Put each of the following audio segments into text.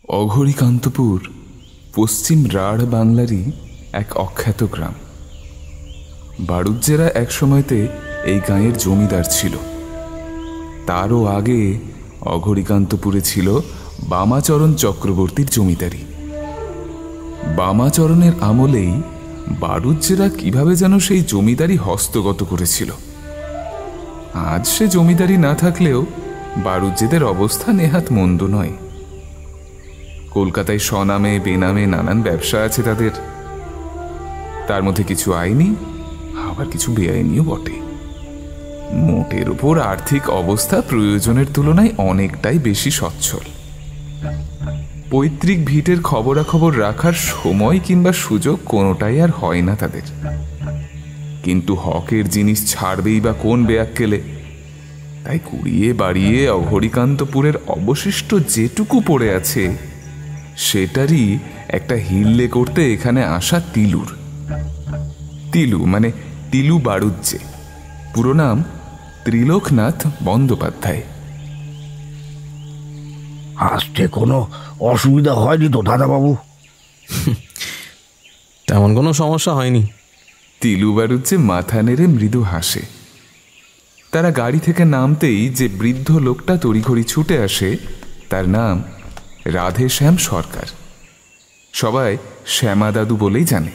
অঘরীকান্তপুর পশ্চিম রাঢ় বাংলারই এক অখ্যাত গ্রাম। বাড়ুজ্যেরা একসময়তে এই গাঁয়ের জমিদার ছিল। তারও আগে অঘরীকান্তপুরে ছিল বামাচরণ চক্রবর্তীর জমিদারি। বামাচরণের আমলেই বাড়ুজ্যেরা কিভাবে যেন সেই জমিদারি হস্তগত করেছিল। আজ সে জমিদারি না থাকলেও বাড়ুজ্যেদের অবস্থা নেহাত মন্দ নয়। কলকাতায় স্বনামে বেনামে নানান ব্যবসা আছে তাদের। তার মধ্যে কিছু আইনি, আবার কিছু বেআইনিও বটে। মোটের উপর আর্থিক অবস্থা প্রয়োজনের তুলনায় অনেকটাই বেশি সচ্ছল। পৈতৃক ভিটের খবরাখবর রাখার সময় কিংবা সুযোগ কোনোটাই আর হয় না তাদের। কিন্তু হকের জিনিস ছাড়বেই বা কোন বেয়াক্কেলে? তাই কুড়িয়ে বাড়িয়ে অঘরীকান্তপুরের অবশিষ্ট যেটুকু পড়ে আছে সেটারই একটা হিল্লে করতে এখানে আসা তিলুর। তিলু মানে তিলু বাড়ুজ্যে, পুরো নাম ত্রিলোকনাথ বন্দ্যোপাধ্যায়। আসতে কোনো অসুবিধা হয়নি তো দাদাবাবু? তেমন কোনো সমস্যা হয়নি। তিলু বাড়ুজ্যে মাথা নেড়ে মৃদু হাসে। তারা গাড়ি থেকে নামতেই যে বৃদ্ধ লোকটা তড়িঘড়ি ছুটে আসে তার নাম রাধেশ্যাম সরকার। সবাই শ্যামা দাদু বলেই জানে।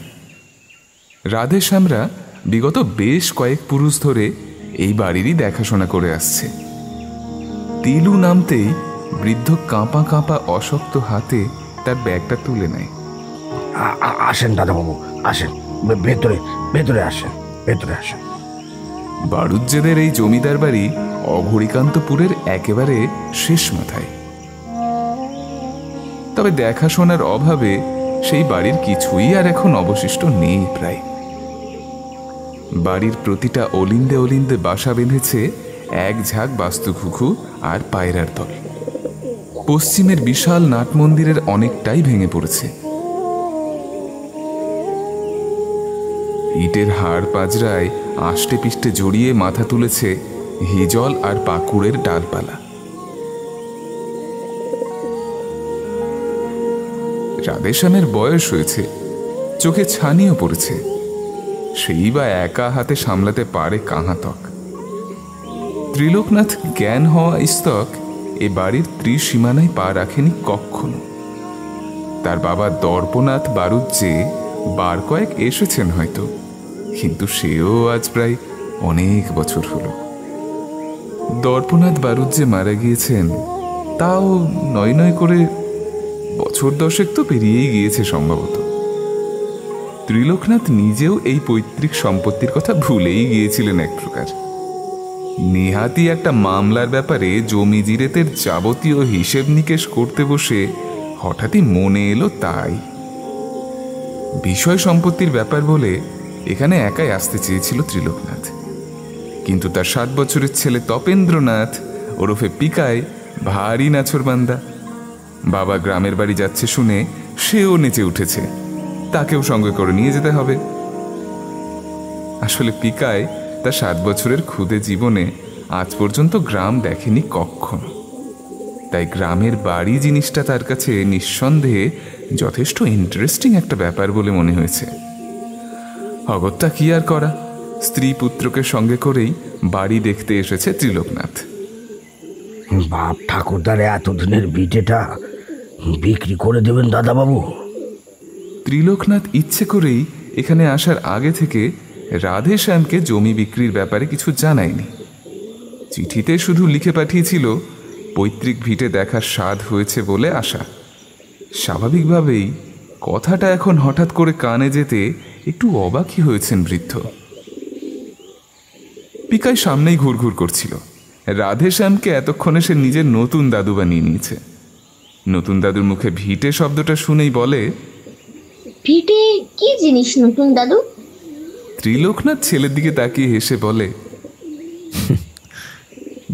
রাধেশ্যামরা বিগত বেশ কয়েক পুরুষ ধরে এই বাড়িরই দেখাশোনা করে আসছে। তিলু নামতেই বৃদ্ধ কাঁপা কাঁপা অশক্ত হাতে তার ব্যাগটা তুলে নেয়। আসেন দাদাবাবু, আসেন, ভেতরে ভেতরে আসেন, ভেতরে আসেন। বাড়ুজ্যেদের এই জমিদার বাড়ি অঘরীকান্তপুরের একেবারে শেষ মাথায়। তবে দেখাশোনার অভাবে সেই বাড়ির কিছুই আর এখন অবশিষ্ট নেই প্রায়। বাড়ির প্রতিটা অলিন্দে অলিন্দে বাসা বেঁধেছে এক ঝাঁক বাস্তুঘুঘু আর পায়রার দল। পশ্চিমের বিশাল নাট মন্দিরের অনেকটাই ভেঙে পড়েছে। ইটের হাড় পাজরায় আষ্টে পিষ্টে জড়িয়ে মাথা তুলেছে হিজল আর পাকুড়ের ডালপালা। রাধেশ্যামের বয়স হয়েছে, চোখে ছানিও পড়েছে। সেই বা একা হাতে সামলাতে পারে কাহাতক। ত্রিলোকনাথ জ্ঞান হওয়া ইস্তক এ বাড়ির ত্রিসীমানায় পা রাখেনি কখনো। তার বাবা দর্পনাথ বাড়ুজ্যে বার কয়েক এসেছেন হয়তো, কিন্তু সেও আজ প্রায় অনেক বছর হল। দর্পনাথ বাড়ুজ্যে মারা গিয়েছেন তাও নয় নয় করে বছর দশেক তো পেরিয়েই গিয়েছে সম্ভবত। ত্রিলোকনাথ নিজেও এই পৈতৃক সম্পত্তির কথা ভুলেই গিয়েছিলেন এক প্রকার। নেহাতি একটা মামলার ব্যাপারে জমি জিরেতের যাবতীয় হিসেব নিকেশ করতে বসে হঠাৎই মনে এলো তাই। বিষয় সম্পত্তির ব্যাপার বলে এখানে একাই আসতে চেয়েছিল ত্রিলোকনাথ, কিন্তু তার 7 বছরের ছেলে তপেন্দ্রনাথ ওরফে পিকায় ভারী নাছোড়বান্দা। বাবা গ্রামের বাড়ি যাচ্ছে শুনে সেও নেচে উঠেছে, তাকেও সঙ্গে করে নিয়ে যেতে হবে। আসলে পিকায় তার 7 বছরের ক্ষুদে জীবনে আজ পর্যন্ত গ্রাম দেখেনি কখনো। তাই গ্রামের বাড়ি জিনিসটা তার কাছে নিঃসন্দেহে যথেষ্ট ইন্টারেস্টিং একটা ব্যাপার বলে মনে হয়েছে। অগত্যা কি আর করা, স্ত্রী পুত্রকে সঙ্গে করেই বাড়ি দেখতে এসেছে ত্রিলোকনাথ। বাপ ঠাকুরদার এতদিনের ভিটেটা বিক্রি করে দেবেন দাদাবাবু? ত্রিলোকনাথ ইচ্ছে করেই এখানে আসার আগে থেকে রাধেশ্যামকে জমি বিক্রির ব্যাপারে কিছু জানায়নি। চিঠিতে শুধু লিখে পাঠিয়েছিল পৈতৃক ভিটে দেখার স্বাদ হয়েছে বলে আশা। স্বাভাবিকভাবেই কথাটা এখন হঠাৎ করে কানে যেতে একটু অবাকই হয়েছেন বৃদ্ধ। পিকাই সামনেই ঘুরঘুর করছিল। রাধেশ্যামকে এতক্ষণে সে নিজের নতুন দাদু বানিয়ে নিয়েছে। নতুন দাদুর মুখে ভিটে শব্দটা শুনেই বলে, ভিটে কি জিনিস নতুন দাদু? ত্রিলোকনাথ ছেলের দিকে তাকিয়ে হেসে বলে,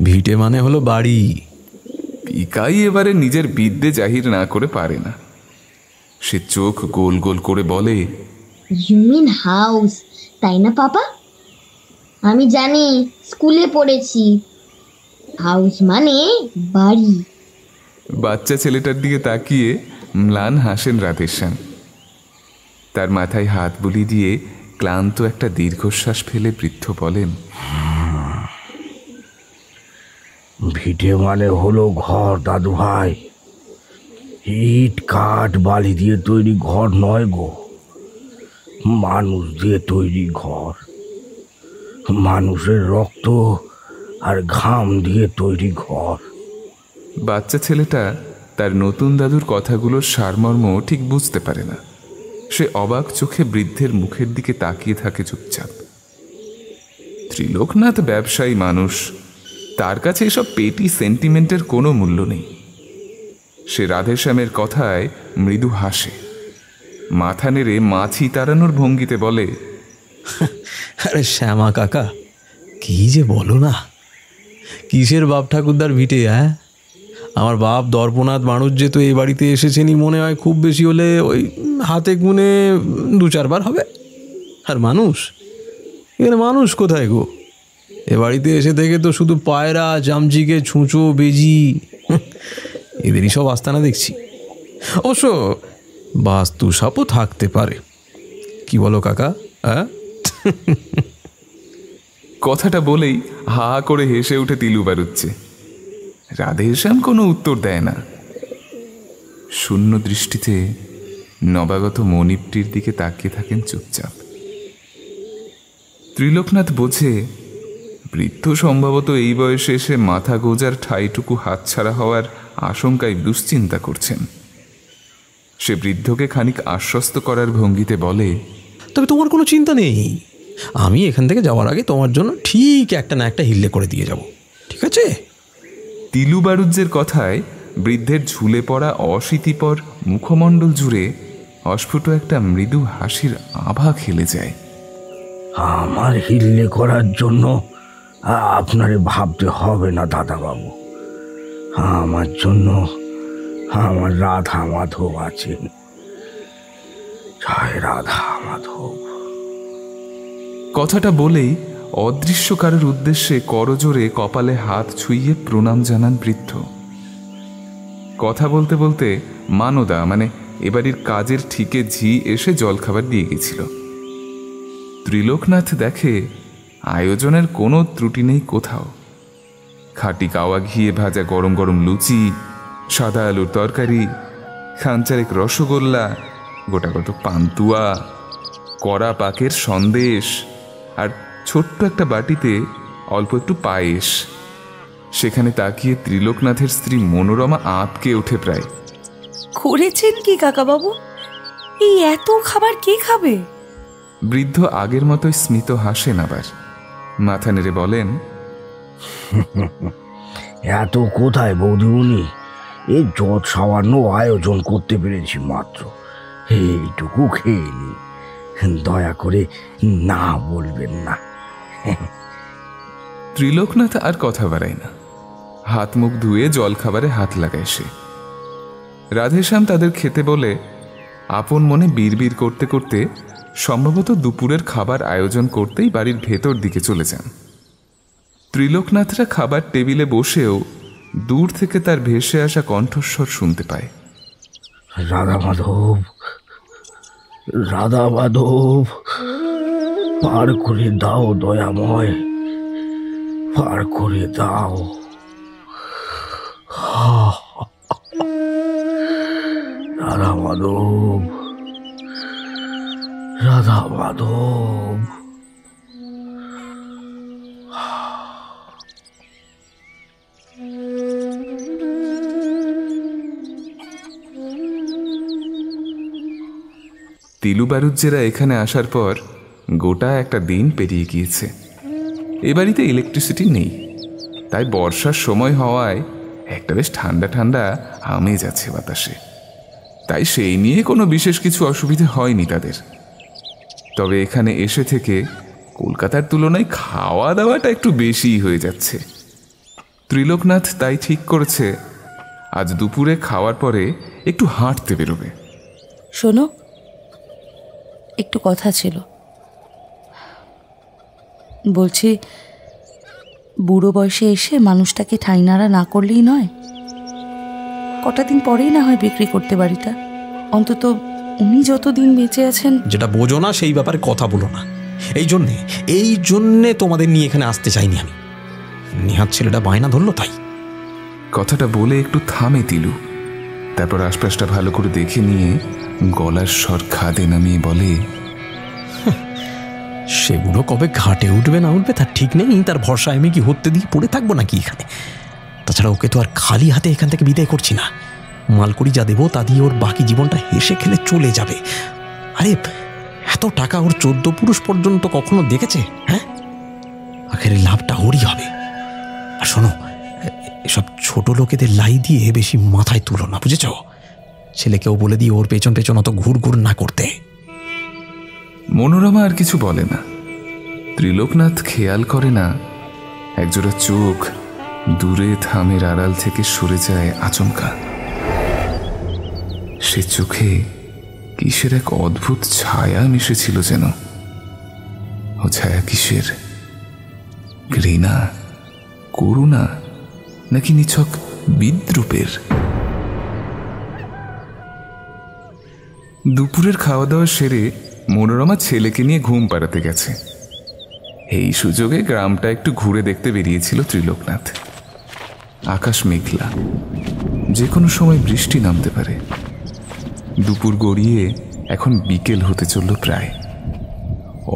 ভিটে মানে হলো বাড়ি। পিকাই এবারে নিজের বিদ্যে জাহির না করে পারে না। সে চোখ গোল গোল করে বলে, ইউ মিন হাউস, তাই না পাপা? আমি জানি, স্কুলে পড়েছি। হাউস মানে বাড়ি। বাচ্চা ছেলেটার দিকে তাকিয়ে ম্লান হাসেন রাধেশ্যাম। তার মাথায় হাত বুলিয়ে দিয়ে ক্লান্ত একটা দীর্ঘশ্বাস ফেলে বৃদ্ধ বলেন, ভিটে মানে হলো ঘর দাদু ভাই। ইট কাঠ বালি দিয়ে তৈরি ঘর নয় গো, মানুষ দিয়ে তৈরি ঘর। মানুষের রক্ত আর ঘাম দিয়ে তৈরি ঘর। বাচ্চা ছেলেটা তার নতুন দাদুর কথাগুলোর সারমর্ম ঠিক বুঝতে পারে না। সে অবাক চোখে বৃদ্ধের মুখের দিকে তাকিয়ে থাকে চুপচাপ। ত্রিলোকনাথ ব্যবসায়ী মানুষ, তার কাছে এসব পেটি সেন্টিমেন্টের কোনো মূল্য নেই। সে রাধেশ্যামের কথায় মৃদু হাসে, মাথা নেড়ে মাছি তাড়ানোর ভঙ্গিতে বলে, আরে শ্যামা কাকা, কি যে বলো না, কিসের বাপ ঠাকুরদার ভিটে? আমার বাপ দর্পনাথ মানুষ যে তো এই বাড়িতে এসেছেনই মনে হয়, খুব বেশি হলে ওই হাতে গুনে 2-4 বার হবে। আর মানুষ, এখানে মানুষ কোথায় গো? এ বাড়িতে এসে থেকে তো শুধু পায়রা, চামচিকে, ছুঁচো, বেজি, এদেরই সব আস্তানা দেখছি। অবশ্য বাস্তু সাপও থাকতে পারে, কি বলো কাকা? কথাটা বলেই হা করে হেসে উঠে তিলু বারুচ্ছে। রাধেশ্যাম কোনো উত্তর দেয় না। শূন্য দৃষ্টিতে নবাগত মনিবটির দিকে তাকিয়ে থাকেন চুপচাপ। ত্রিলোকনাথ বোঝে বৃদ্ধ সম্ভবত এই বয়সে এসে মাথা গোজার ঠাইটুকু হাতছাড়া হওয়ার আশঙ্কায় দুশ্চিন্তা করছেন। সে বৃদ্ধকে খানিক আশ্বস্ত করার ভঙ্গিতে বলে, তবে তোমার কোনো চিন্তা নেই, আমি এখান থেকে যাওয়ার আগে তোমার জন্য ঠিক একটা না একটা হিল্লে করে দিয়ে যাব, ঠিক আছে? তিলু বারুজ্জের কথায় বৃদ্ধের ঝুলে পড়া অশীতিপর মুখমণ্ডল জুড়ে অস্ফুট একটা মৃদু হাসির আভা খেলে যায়। আমার হিল্লে করার জন্য আপনারে ভাবতে হবে না দাদাবাবু। আমার জন্য আমার রাধা মাধব আছেন। জয় রাধা মাধব। কথাটা বলেই অদৃশ্য কারোর উদ্দেশ্যে করজোরে কপালে হাত ছুঁইয়ে প্রণাম জানান বৃদ্ধ। কথা বলতে বলতে মানদা, মানে এবাড়ির কাজের ঠিকে ঝি, এসে জলখাবার দিয়ে গেছিল। ত্রিলোকনাথ দেখে আয়োজনের কোনো ত্রুটি নেই কোথাও। খাঁটি কাওয়া ঘিয়ে ভাজা গরম গরম লুচি, সাদা আলুর তরকারি, খানচারেক রসগোল্লা, গোটাগত পান্তুয়া, কড়া পাকের সন্দেশ, আর ছোট্ট একটা বাটিতে অল্প একটু পায়েস। সেখানে তাকিয়ে ত্রিলোকনাথের স্ত্রী মনোরমা আঁতকে ওঠে প্রায়। করেছেন কি কাকাবাবু? এই এত খাবার কে খাবে? বৃদ্ধ আগের মতোই স্মিত হাসেন, আবার মাথা নেড়ে বলেন, এত কোথায় বৌদিমণি, এই যত সামান্য আয়োজন করতে পেরেছি মাত্র, এইটুকু খেয়ে নি, দয়া করে না বলবেন না। ত্রিলোকনাথ আর কথা বাড়ায় না, হাত মুখ ধুয়ে জলখাবারে হাত লাগায় সে। রাধেশ্যাম তাদের খেতে বলে আপন মনে বিড়বিড় করতে করতে সম্ভবত দুপুরের খাবার আয়োজন করতেই বাড়ির ভেতর দিকে চলে যান। ত্রিলোকনাথরা খাবার টেবিলে বসেও দূর থেকে তার ভেসে আসা কণ্ঠস্বর শুনতে পায়, রাধা মাধব, রাধা মাধব, পার করে দাও দয়াময়, পার করে দাও। রাধা মাধব, রাধা মাধব। তিলু বারুজ্জেরা এখানে আসার পর গোটা একটা দিন পেরিয়ে গিয়েছে। এ বাড়িতে ইলেকট্রিসিটি নেই, তাই বর্ষার সময় হওয়ায় একটা বেশ ঠান্ডা ঠান্ডা আমেজ আছে বাতাসে। তাই সেই নিয়ে কোনো বিশেষ কিছু অসুবিধে হয়নি তাদের। তবে এখানে এসে থেকে কলকাতার তুলনায় খাওয়া দাওয়াটা একটু বেশিই হয়ে যাচ্ছে। ত্রিলোকনাথ তাই ঠিক করেছে আজ দুপুরে খাওয়ার পরে একটু হাঁটতে বেরোবে। শোনো, একটু কথা ছিল। বলছি, বুড়ো বয়সে এসে মানুষটাকে ঠাই নাড়া না করলেই নয়। কটা দিন পরেই না হয় বিক্রি করতে বাড়িটা। অন্তত উনি যতদিন বেঁচে আছেন। যেটা বোঝো না সেই ব্যাপারে কথা বলো না। এই জন্যে তোমাদের নিয়ে এখানে আসতে চাইনি আমি। নিহাত ছেলেটা বায়না ধরলো তাই। কথাটা বলে একটু থামে তিলু, তারপর আশপাশটা ভালো করে দেখে নিয়ে গলার স্বর খাদে নামিয়ে বলে, সেগুলো কবে ঘাটে উঠবে না উঠবে তার ঠিক নেই, তার ভরসায় আমি কি হতে দিয়ে পড়ে থাকবো নাকি এখানে? তাছাড়া ওকে তো আর খালি হাতে এখান থেকে বিদায় করছি না। মালকড়ি যা দেবো তা দিয়ে ওর বাকি জীবনটা হেসে খেলে চলে যাবে। আরে এত টাকা ওর 14 পুরুষ পর্যন্ত কখনো দেখেছে? হ্যাঁ, আখেরে লাভটা ওরই হবে। আর শোনো, এসব ছোট লোকেদের লাই দিয়ে বেশি মাথায় তুলো না, বুঝেছ? ছেলেকেও বলে দিয়ে ওর পেছন পেছন অত ঘুর ঘুর না করতে। মনোরমা আর কিছু বলে না। ত্রিলোকনাথ খেয়াল করে না একজোড়া চোখ দূরে থামের আড়াল থেকে সরে যায় আচমকা। সে চোখে কিসের এক অদ্ভুত ছায়া মিশেছিল যেন। ও ছায়া কিসের? ঘৃণা, করুণা, নাকি নিছক বিদ্রূপের? দুপুরের খাওয়া দাওয়া সেরে মনোরমা ছেলেকে নিয়ে ঘুম পাড়াতে গেছে। এই সুযোগে গ্রামটা একটু ঘুরে দেখতে বেরিয়েছিল ত্রিলোকনাথ। আকাশ মেঘলা, যে কোনো সময় বৃষ্টি নামতে পারে। দুপুর গড়িয়ে এখন বিকেল হতে চলল প্রায়।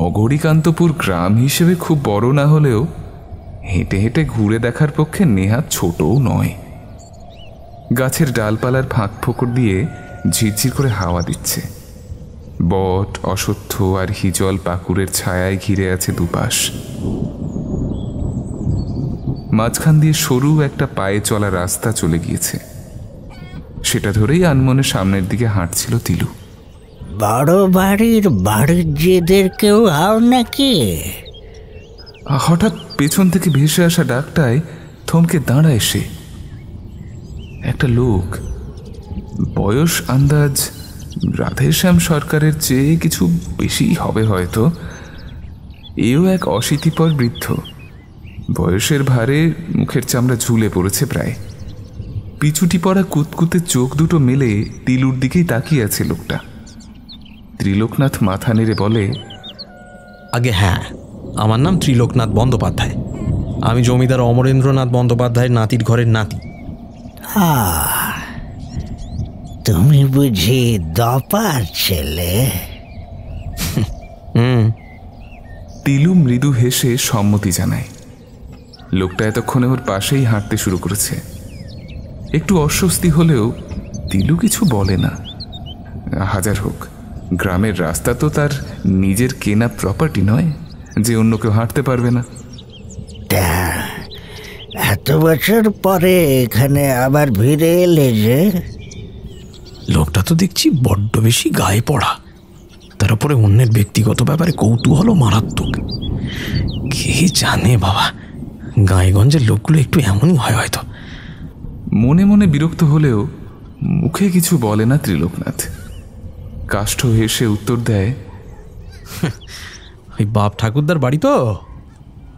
অগরিকান্তপুর গ্রাম হিসেবে খুব বড় না হলেও হেঁটে হেঁটে ঘুরে দেখার পক্ষে নেহাত ছোটও নয়। গাছের ডালপালার ফাঁক ফোকর দিয়ে ঝিরঝির করে হাওয়া দিচ্ছে। বট, অশ্বত্থ আর হিজল পাকুড়ের ছায়ায় ঘিরে আছে দুপাশ। মাঝখান দিয়ে সরু একটা পায়ে চলা রাস্তা চলে গিয়েছে। সেটা ধরেই আনমনে সামনের দিকে হাঁটছিল তিলু। বড় বাড়ির বাড়ির কেউ হও নাকি? হঠাৎ পেছন থেকে ভেসে আসা ডাকটায় থমকে দাঁড়ায় সে। একটা লোক, বয়স আন্দাজ রাধেশ্যাম সরকারের চেয়ে কিছু বেশি হবে হয়তো। এও এক অশীতিপর বৃদ্ধ। বয়সের ভারে মুখের চামড়া ঝুলে পড়েছে প্রায়। পিছুটি পড়া কুতকুতে চোখ দুটো মেলে তিলুর দিকেই তাকিয়ে আছে লোকটা। ত্রিলোকনাথ মাথা নেড়ে বলে, আগে হ্যাঁ, আমার নাম ত্রিলোকনাথ বন্দ্যোপাধ্যায়। আমি জমিদার অমরেন্দ্রনাথ বন্দ্যোপাধ্যায়ের নাতির ঘরের নাতি। তুমি বুঝি দপার ছেলে? তিলু মৃদু হেসে সম্মতি জানায়। লোকটা এতক্ষণে ওর পাশেই হাঁটতে শুরু করেছে। একটু অস্বস্তি হলেও তিলু কিছু বলে না। হাজার হোক, গ্রামের রাস্তা তো তার নিজের কেনা প্রপার্টি নয় যে অন্য কেউ হাঁটতে পারবে না। এত বছর পরে এখানে আবার ভিড়ে এলে যে? লোকটা তো দেখছি বড্ড বেশি গায়ে পড়া, তার উপরে অন্যের ব্যক্তিগত ব্যাপারে কৌতূহল মারাত্মক। কে জানে বাবা, গায়েগঞ্জের লোকগুলো একটু এমনই হয় হয়তো। মনে মনে বিরক্ত হলেও মুখে কিছু বলে না ত্রিলোকনাথ। কাষ্ঠ হেসে উত্তর দেয়, ওই বাপ ঠাকুরদার বাড়ি তো,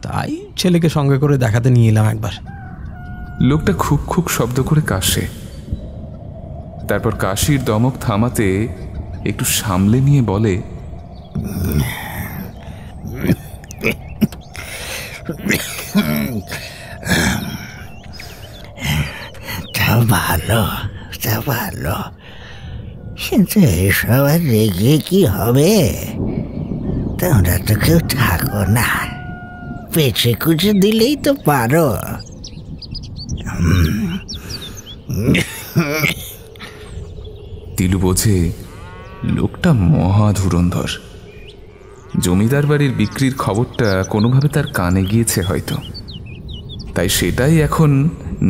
তাই ছেলেকে সঙ্গে করে দেখাতে নিয়ে এলাম একবার। লোকটা খুব খুব শব্দ করে কাশে। তারপর কাশির দমক থামাতে একটু সামলে নিয়ে বলে, তা ভালো, তা ভালো, কিন্তু এসব আর রেগে কি হবে? তোমরা তো কেউ থাকো না, পেছে কুচে দিলেই তো পারো। তিলু বোঝে লোকটা মহা ধুরন্ধর। জমিদার বাড়ির বিক্রির খবরটা কোনোভাবে তার কানে গিয়েছে হয়তো, তাই সেটাই এখন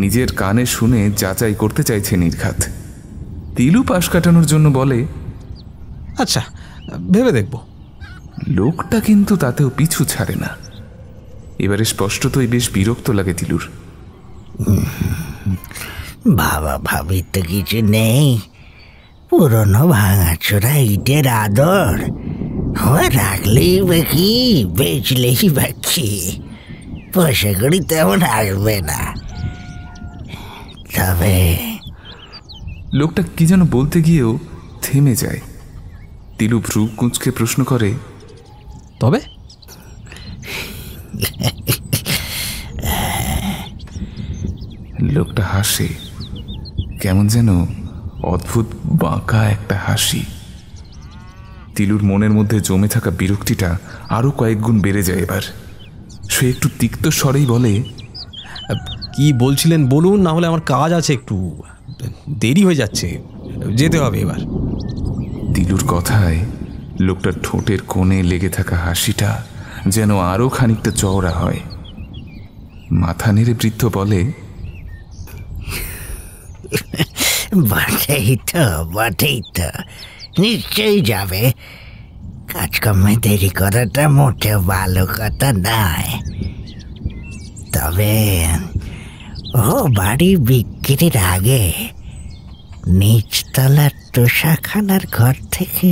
নিজের কানে শুনে যাচাই করতে চাইছে নির্ঘাত। তিলু পাশ কাটানোর জন্য বলে, আচ্ছা ভেবে দেখব। লোকটা কিন্তু তাতেও পিছু ছাড়ে না। এবারে স্পষ্টতই বেশ বিরক্ত লাগে তিলুর। বাবা ভাবির তো কিছু নেই, পুরনো ভাঙাচোরা ইটের আদর। রাখলেই বা কি, বেচলেই বা কি, পয়সা করি তেমন আসবে না। তবে লোকটা কি যেন বলতে গিয়েও থেমে যায়। তিলু ভ্রু কুঁচকে প্রশ্ন করে, তবে লোকটা হাসে, কেমন যেন অদ্ভুত বাঁকা একটা হাসি। তিলুর মনের মধ্যে জমে থাকা বিরক্তিটা আরো কয়েক গুণ বেড়ে যায়। এবার সে একটু তিক্ত স্বরেই বলে, কি বলছিলেন বলুন, না হলে আমার কাজ আছে, একটু দেরি হয়ে যাচ্ছে, যেতে হবে এবার। তিলুর কথায় লোকটার ঠোঁটের কোণে লেগে থাকা হাসিটা যেন আরো খানিকটা চওড়া হয়। মাথা নেড়ে বৃদ্ধ বলে, বটেই তো নিশ্চয়ই যাবে। কাজকর্মে দেরি করাটা মোটেও ভালো কথা নয়। তবে ও বাড়ি বিক্রির আগে নিচতলার তোষাখানার ঘর থেকে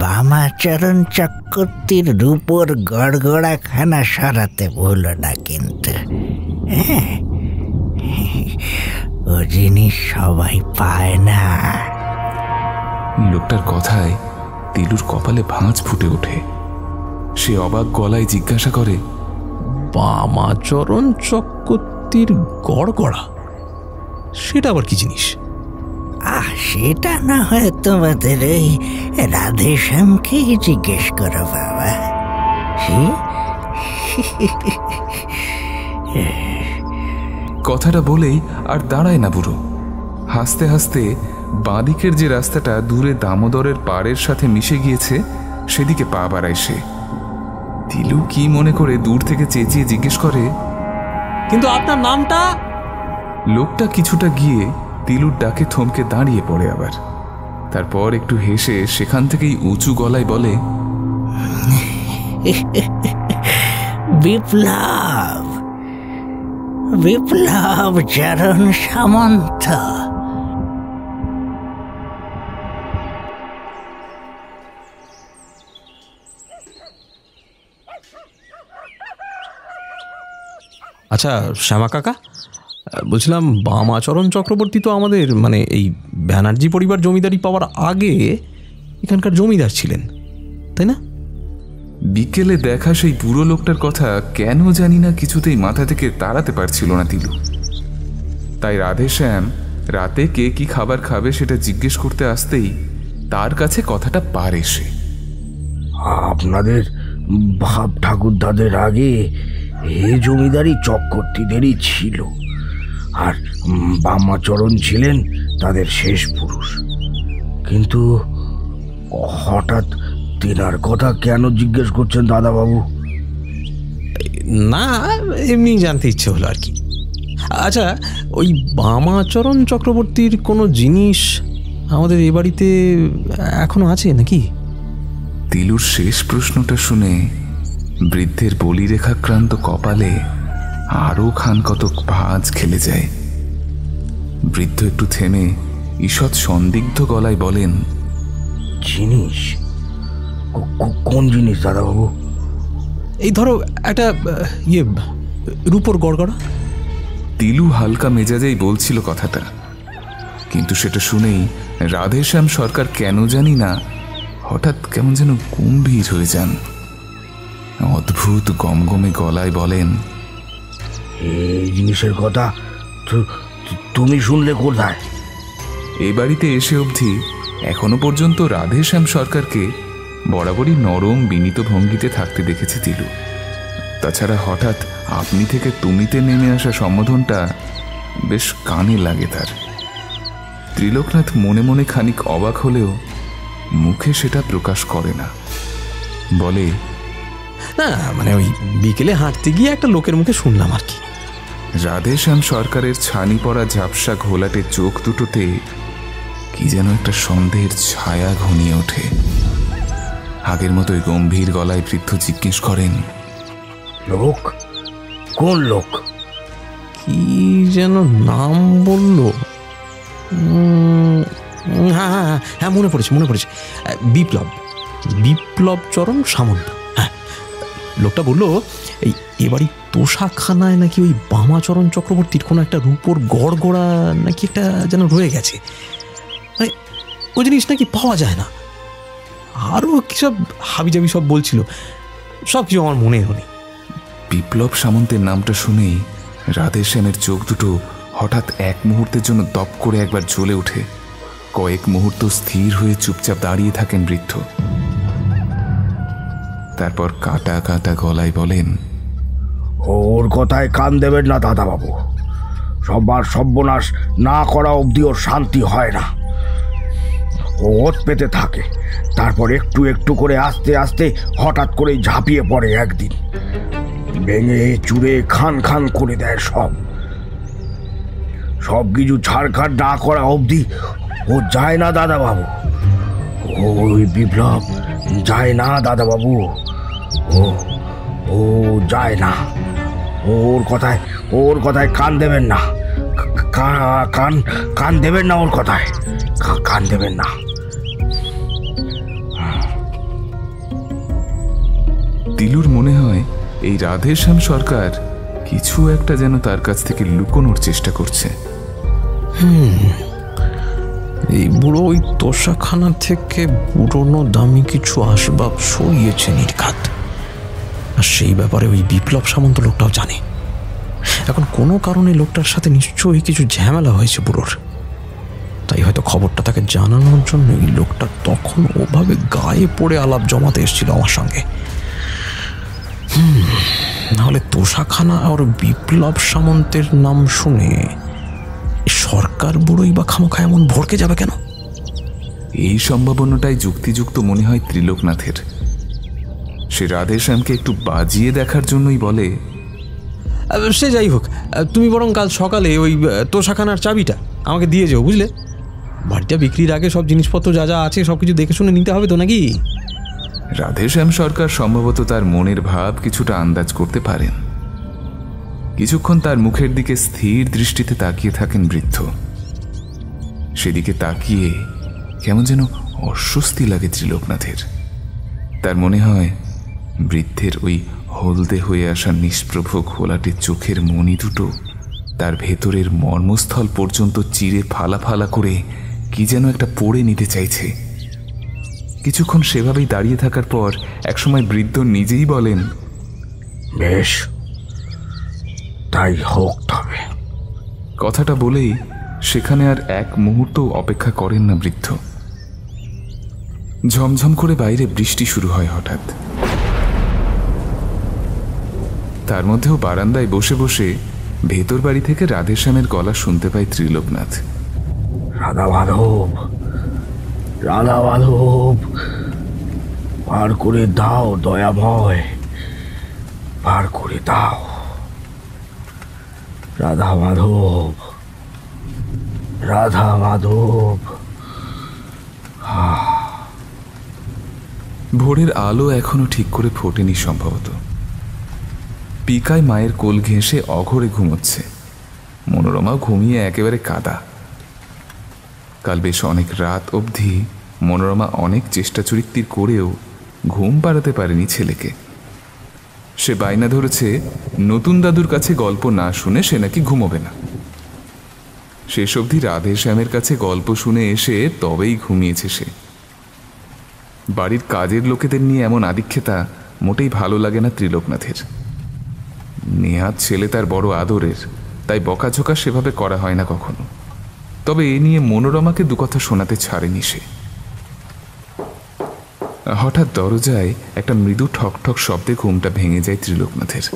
বামাচরণ চক্রবর্তীর রূপোর গড়গড়াখানা সরাতে ভুলো না কিন্তু। হ্যাঁ, ও জিনিস সবাই পায় না। লোকটার কথায় তিলুর কপালে ভাঁজ ফুটে ওঠে। সে অবাক গলায় জিজ্ঞাসা করে, বামাচরণ চক্রবর্তীর গড়গড়া, সেটা আবার কি জিনিস? সেটা না হয় তোমাদের ওই রাধেশ্যামকেই জিজ্ঞেস করো বাবা। কথাটা বলেই আর দাঁড়ায় না বুড়ো। হাসতে হাসতে বাঁদিকের যে রাস্তাটা দূরে দামোদরের পাড়ের সাথে মিশে গিয়েছে সেদিকে পা বাড়ায় সে। তিলু কি মনে করে দূর থেকে চেঁচিয়ে জিজ্ঞেস করে, কিন্তু আপনার নামটা? লোকটা কিছুটা গিয়ে তিলুর ডাকে থমকে দাঁড়িয়ে পড়ে আবার। তারপর একটু হেসে সেখান থেকেই উঁচু গলায় বলে, বিপ্লব, বিপ্লব চরণ সামন্ত। আচ্ছা শ্যামা কাকা, বলছিলাম বামাচরণ চক্রবর্তী তো আমাদের মানে এই ব্যানার্জি পরিবার জমিদারি পাওয়ার আগে এখানকার জমিদার ছিলেন, তাই না? বিকেলে দেখা সেই বুড়ো লোকটার কথা কেন জানি না কিছুতেই মাথা থেকে তাড়াতে পারছিল না তিলু। তাই রাধেশ্যাম রাতে কে কি খাবার খাবে সেটা জিজ্ঞেস করতে আসতেই তার কাছে কথাটা পার এসে, আপনাদের ভাব ঠাকুরদাদের আগে এ জমিদারি চক্রবর্তীদেরই ছিল, আর বামাচরণ ছিলেন তাদের শেষ পুরুষ। কিন্তু হঠাৎ তেনার কথা কেন জিজ্ঞেস করছেন দাদাবাবু? না, এমনি জানতে ইচ্ছে হলো আর কি। আচ্ছা, ওই বামাচরণ চক্রবর্তীর কোনো জিনিস আমাদের এ বাড়িতে এখনো আছে নাকি? তিলুর শেষ প্রশ্নটা শুনে বৃদ্ধের বলিরেখাক্রান্ত কপালে আরো খানকতক ভাঁজ খেলে যায়। বৃদ্ধ একটু থেমে ঈষৎ সন্দিগ্ধ গলায় বলেন, জিনিস? কোন জিনিস দাদাবাবু? এই ধরো একটা রূপোর গড়গড়া। তিলু হালকা মেজাজেই বলছিল কথাটা, কিন্তু সেটা শুনেই রাধেশ্যাম সরকার কেন জানি না হঠাৎ কেমন যেন গম্ভীর হয়ে যান। অদ্ভুত গমগমে গলায় বলেন, এই জিনিসের কথা তুমি শুনলে কোথায়? এ বাড়িতে এসে অবধি এখনো পর্যন্ত রাধেশ্যাম সরকারকে বরাবরই নরম বিনীত ভঙ্গিতে থাকতে দেখেছে তিলু। তাছাড়া হঠাৎ আপনি থেকে তুমিতে নেমে আসা সম্বোধনটা বেশ কানে লাগে তার। ত্রিলোকনাথ মনে মনে খানিক অবাক হলেও মুখে সেটা প্রকাশ করে না। বলে, না মানে ওই বিকেলে হাঁটতে গিয়ে একটা লোকের মুখে শুনলাম আর কি। রাধেশ্যাম সরকারের ছানি পড়া ঝাপসা ঘোলাটে চোখ দুটোতে কি যেন একটা সন্দেহের ছায়া ঘনিয়ে ওঠে। আগের মতোই গম্ভীর গলায় বৃদ্ধ জিজ্ঞেস করেন, লোক? কোন লোক? কি যেন নাম বলল? হ্যাঁ হ্যাঁ হ্যাঁ, মনে পড়েছে। বিপ্লব চরণ সামন্ত। হ্যাঁ, লোকটা বলল এই এবারই তোষাখানায় নাকি ওই বামাচরণ চক্রবর্তীর কোনো একটা রূপোর গড়গড়া নাকি একটা যেন রয়ে গেছে, মানে ওই জিনিস নাকি পাওয়া যায় না। আরও কি সব হাবিজাবি সব বলছিল, সব কিছু আমার মনে হয়নি। বিপ্লব সামন্তের নামটা শুনেই রাধেশ্যামের চোখ দুটো হঠাৎ এক মুহূর্তের জন্য দপ করে একবার জ্বলে ওঠে। কয়েক মুহূর্ত স্থির হয়ে চুপচাপ দাঁড়িয়ে থাকেন বৃদ্ধ। তারপর কাটা কাটা গলায় বলেন, ওর কথায় কান দেবেন না দাদাবাবু। সবার সর্বনাশ না করা অবধি ওর শান্তি হয় না। ও ওত পেতে থাকে, তারপর একটু একটু করে আস্তে আস্তে হঠাৎ করে ঝাঁপিয়ে পড়ে একদিন, ভেঙে চুরে খান খান করে দেয় সব কিছু ছাড়খাড় না করা অবধি ও যায় না দাদাবাবু। ওই বিপ্লব যায় না দাদাবাবু, ও যায় না। ওর কথায় কান দেবেন না, কান দেবেন না, ওর কথায় কান দেবেন না। তিলুর মনে হয় এই রাধেশ্যাম সরকার কিছু একটা যেন তার কাছ থেকে লুকোনোর চেষ্টা করছে। এই বুড়ো ওই তোষাখানা থেকে পুরনো দামি কিছু আসবাব সরিয়েছে নির্ঘাত, আর সেই ব্যাপারে ওই বিপ্লব সামন্ত লোকটাও জানে। এখন কোনো কারণে লোকটার সাথে নিশ্চয়ই কিছু ঝামেলা হয়েছে বুড়োর, তাই হয়তো খবরটা তাকে জানানোর জন্য এই লোকটা তখন ওভাবে গায়ে পড়ে আলাপ জমাতে এসেছিল আমার সঙ্গে। নাহলে তোষাখানা আর বিপ্লব সামন্তের নাম শুনে সরকার বুড়োই বা খামোখা এমন ভড়কে যাবে কেন? এই সম্ভাবনাটাই যুক্তিযুক্ত মনে হয় ত্রিলোকনাথের। সে রাধেশ্যামকে একটু বাজিয়ে দেখার জন্যই বলে, সে যাই হোক, তুমি বরং কাল সকালে ওই তোষাখানার চাবিটা আমাকে দিয়ে যাও, বুঝলে? বাড়িটা বিক্রির আগে সব জিনিসপত্র যা যা আছে সব কিছু দেখে শুনে নিতে হবে তো, নাকি? রাধেশ্যাম সরকার সম্ভবত তার মনের ভাব কিছুটা আন্দাজ করতে পারেন। কিছুক্ষণ তার মুখের দিকে স্থির দৃষ্টিতে তাকিয়ে থাকেন বৃদ্ধ। সেদিকে তাকিয়ে কেমন যেন অস্বস্তি লাগে ত্রিলোকনাথের। তার মনে হয় বৃদ্ধের ওই হলদে হয়ে আসা নিষ্প্রভ ঘোলাটে চোখের মণি দুটো তার ভেতরের মর্মস্থল পর্যন্ত চিরে ফালা ফালা করে কি যেন একটা পড়ে নিতে চাইছে। কিছুক্ষণ সেভাবেই দাঁড়িয়ে থাকার পর একসময় বৃদ্ধ নিজেই বলেন, বেশ, তাই হোক তবে। কথাটা বলেই সেখানে আর এক মুহূর্ত অপেক্ষা করেন না বৃদ্ধ। ঝমঝম করে বাইরে বৃষ্টি শুরু হয় হঠাৎ। তার মধ্যেও বারান্দায় বসে বসে ভেতর বাড়ি থেকে রাধেশ্যামের গলা শুনতে পায় ত্রিলোকনাথ। রাধা মাধব, পার করে দাও দয়াময়, পার করে দাও রাধা মাধব। ভোরের আলো এখনো ঠিক করে ফোটেনি সম্ভবত। পিকায় মায়ের কোল ঘেঁষে অঘরে ঘুমোচ্ছে। মনোরমাও ঘুমিয়ে একেবারে কাদা। কাল বেশ অনেক রাত অবধি মনোরমা অনেক চেষ্টা চরিত্তির করেও ঘুম পাড়াতে পারেনি ছেলেকে। সে বায়না ধরেছে নতুন দাদুর কাছে গল্প না শুনে সে নাকি ঘুমোবে না। শেষ অবধি রাধেশ্যামের কাছে গল্প শুনে এসে তবেই ঘুমিয়েছে সে। বাড়ির কাজের লোকেদের নিয়ে এমন আদিক্ষেতা মোটেই ভালো লাগে না ত্রিলোকনাথের। নেহাত ছেলে তার বড় আদরের, তাই বকাঝোকা সেভাবে করা হয় না কখনো। তবে এ নিয়ে মনোরমাকে দুকথা শোনাতে ছাড়েনি সে। হঠাৎ দরজায় একটা মৃদু ঠক ঠক শব্দে ঘুমটা ভেঙে যায় ত্রিলোকনাথের।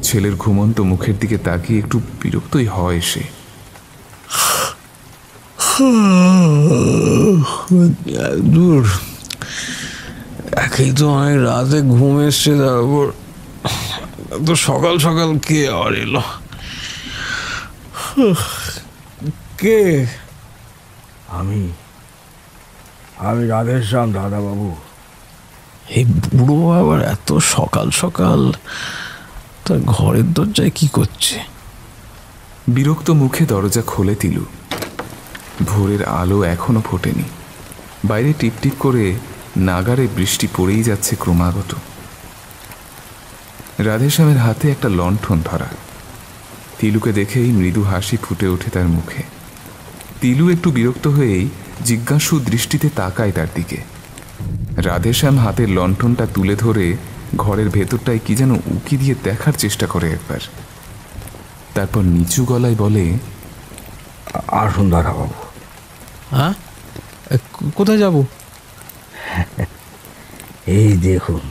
ছেলের ঘুমন্ত মুখের দিকে তাকিয়ে একটু বিরক্তই হয় সে। দূর, একেই তো অনেক রাতে ঘুম এসছে, তারপর তো সকাল সকাল কে আবার এলো? কে? আমি রাধেশ্যাম দাদাবাবু। এই বুড়ো আবার এত সকাল সকাল তার ঘরের দরজায় কি করছে? বিরক্ত মুখে দরজা খোলে তিলু। ভোরের আলো এখনো ফোটেনি। বাইরে টিপটিপ করে নাগারে বৃষ্টি পড়েই যাচ্ছে ক্রমাগত। রাধেশ্যামের হাতে একটা লণ্ঠন ধরা। তিলুকে দেখেই মৃদু হাসি ফুটে ওঠে তার মুখে। তিলু একটু বিরক্ত হয়েই জিজ্ঞাসু দৃষ্টিতে তাকায় তার দিকে। রাধেশ্যাম হাতের লণ্ঠনটা তুলে ধরে ঘরের ভেতরটায় কি যেন উকি দিয়ে দেখার চেষ্টা করে একবার, তারপর নিচু গলায় বলে, আসুন দাদাবাবু। হ্যাঁ, কোথায় যাব? এই দেখুন,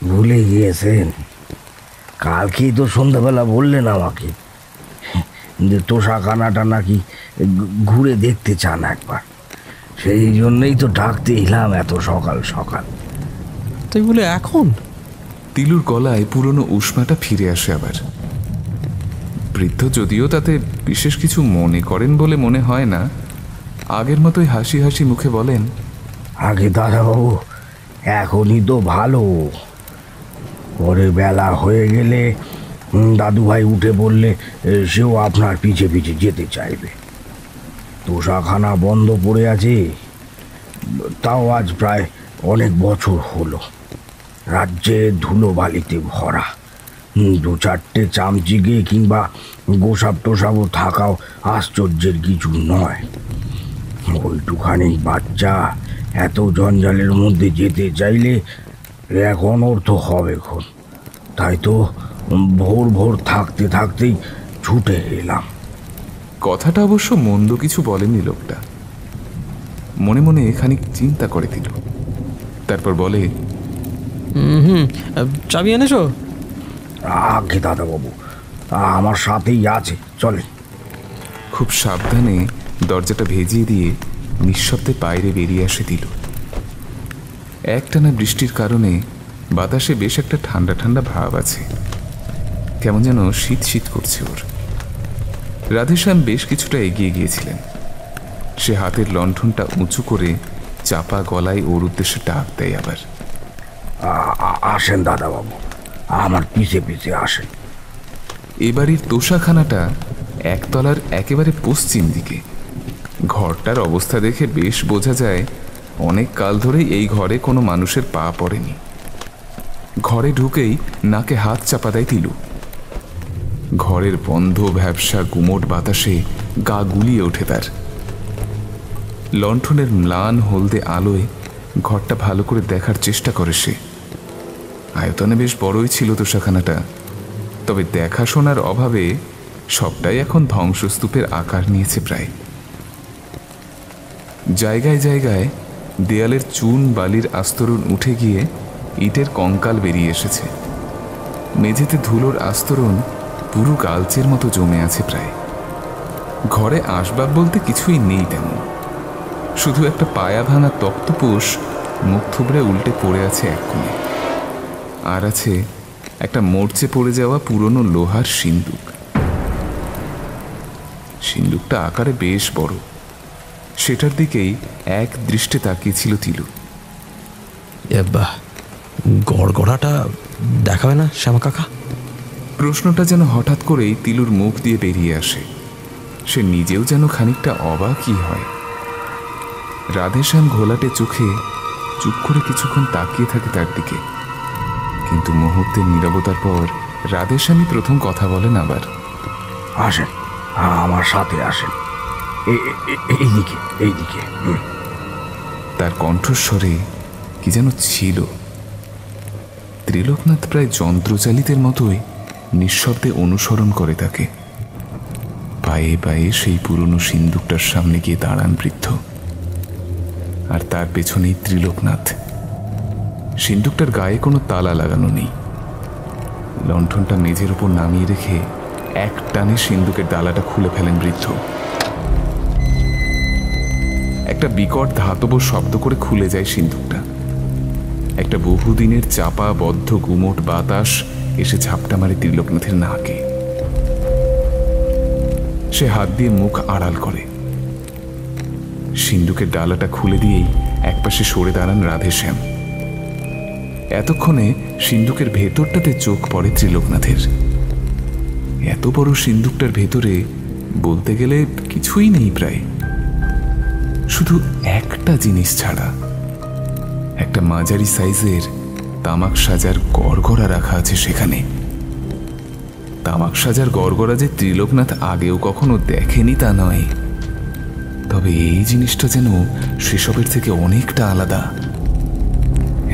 ভুলে গিয়েছেন? কালকেই তো সন্ধ্যাবেলা বললেন আমাকে যে তোষাখানাটা নাকি ঘুরে দেখতে চান একবার। সেই জন্যই তো ডাকতে এলাম এত সকাল সকাল। তাই বলে এখন? তিলুর গলায় পুরনো উষ্মাটা ফিরে আসে আবার। বৃদ্ধ যদিও তাতে বিশেষ কিছু মনে করেন বলে মনে হয় না, আগের মতোই হাসি হাসি মুখে বলেন, আগে দাদাবাবু, এখনই তো ভালো, পরে বেলা হয়ে গেলে দাদুভাই উঠে বললে সেও আপনার পিছে পিছে যেতে চাইবে। তোষাখানা বন্ধ পড়ে আছে, তাও আজ প্রায় অনেক বছর হলো। রাজ্যে ধুলোবালিতে ভরা, দু চারটে চামচিকে কিংবা গোসাপ টোসাপও থাকাও আশ্চর্যের কিছু নয়। ওইটুখানি বাচ্চা এত জঞ্জালের মধ্যে যেতে চাইলে এক অনর্থ হবে খন। তাই তো ভোর ভোর থাকতে থাকতেই ছুটে এলাম। কথাটা অবশ্য মন্দ কিছু বলেনি লোকটা। মনে মনে খানিক চিন্তা করে দিল, তারপর বলে, চাবি এনেছো? আগে দাদাবাবু, আমার সাথেই আছে, চলে। খুব সাবধানে দরজাটা ভেজিয়ে দিয়ে নিঃশব্দে বাইরে বেরিয়ে আসে দিল। একটানা বৃষ্টির কারণে বাতাসে বেশ একটা ঠান্ডা ঠান্ডা ভাব আছে, কেমন যেন শীত শীত করছে ওর। রাধেশ্যাম বেশ কিছুটা এগিয়ে গিয়েছিলেন। সে হাতের লণ্ঠনটা উঁচু করে চাপা গলায় ওর উদ্দেশ্যে ডাক দেয় আবার, আসেন দাদাবাবু, আমার পিছে পিছে আসেন। এ বাড়ির তোষাখানাটা একতলার একেবারে পশ্চিম দিকে। ঘরটার অবস্থা দেখে বেশ বোঝা যায় অনেক কাল ধরেই এই ঘরে কোনো মানুষের পা পড়েনি। ঘরে ঢুকেই নাকে হাত চাপা দেয় তিলু। ঘরের বন্ধ ভ্যাবসা গুমোট বাতাসে গা গুলিয়ে ওঠে তার। লণ্ঠনের ম্লান হলদে আলোয় ঘরটা ভালো করে দেখার চেষ্টা করে সে। আয়তনে বেশ বড়ই ছিল তোষাখানাটা, তবে দেখাশোনার অভাবে সবটাই এখন ধ্বংসস্তূপের আকার নিয়েছে প্রায়। জায়গায় জায়গায় দেয়ালের চুন বালির আস্তরণ উঠে গিয়ে ইটের কঙ্কাল বেরিয়ে এসেছে। মেঝেতে ধুলোর আস্তরণ পুরো কালচের মতো জমে আছে প্রায়। ঘরে আসবাব বলতে কিছুই নেই তেমন, শুধু একটা পায়া ভাঙা তক্তপোষ মুখ থুবড়ে উল্টে পড়ে আছে এক কোণে, আর আছে একটা মরচে পড়ে যাওয়া পুরনো লোহার সিন্দুক। সিন্দুকটা আকারে বেশ বড়, সেটার দিকেই এক দৃষ্টে তাকিয়েছিল তিলু। বাহ, গড়গড়াটা দেখাবে না শ্যামা কাকা? প্রশ্নটা যেন হঠাৎ করেই তিলুর মুখ দিয়ে বেরিয়ে আসে। সে নিজেও যেন খানিকটা অবাকই হয়। রাধেশ্যাম ঘোলাটে চোখে চুপ করে কিছুক্ষণ তাকিয়ে থাকে তার দিকে, কিন্তু মুহূর্তের নীরবতার পর রাধেশ্যামই প্রথম কথা বলেন আবার, আসেন, আমার সাথে আসেন, এইদিকে এইদিকে। তার কণ্ঠস্বরে কি যেন ছিল। ত্রিলোকনাথ প্রায় যন্ত্রচালিতের মতোই নিঃশব্দে অনুসরণ করে তাকে। পায়ে পায়ে সেই পুরনো সিন্দুকটার সামনে গিয়ে দাঁড়ান বৃদ্ধ, আর তার পেছনেই ত্রিলোকনাথ। সিন্দুকটার গায়ে কোনো তালা লাগানো নেই। লণ্ঠনটা মেঝের উপর নামিয়ে রেখে এক টানে সিন্দুকের ডালাটা খুলে ফেলেন বৃদ্ধ। একটা বিকট ধাতব শব্দ করে খুলে যায় সিন্দুকটা। একটা বহুদিনের চাপা বদ্ধ গুমোট বাতাস এসে ঝাপটা মারে ত্রিলোকনাথের নাকে। সে হাত দিয়ে মুখ আড়াল করে। সিন্দুকের ডালাটা খুলে দিয়েই একপাশে সরে দাঁড়ান রাধেশ্যাম। এতক্ষণে সিন্দুকের ভেতরটাতে চোখ পড়ে ত্রিলোকনাথের। এত বড় সিন্দুকটার ভেতরে বলতে গেলে কিছুই নেই প্রায়, শুধু একটা জিনিস ছাড়া, একটা মাঝারি সাইজের তামাক সাজার গড়গড়া রাখা আছে সেখানে। তামাক সাজার গড়গড়া যে ত্রিলোকনাথ আগেও কখনো দেখেনি তা নয়, তবে এই জিনিসটা যেন সেসবের থেকে অনেকটা আলাদা।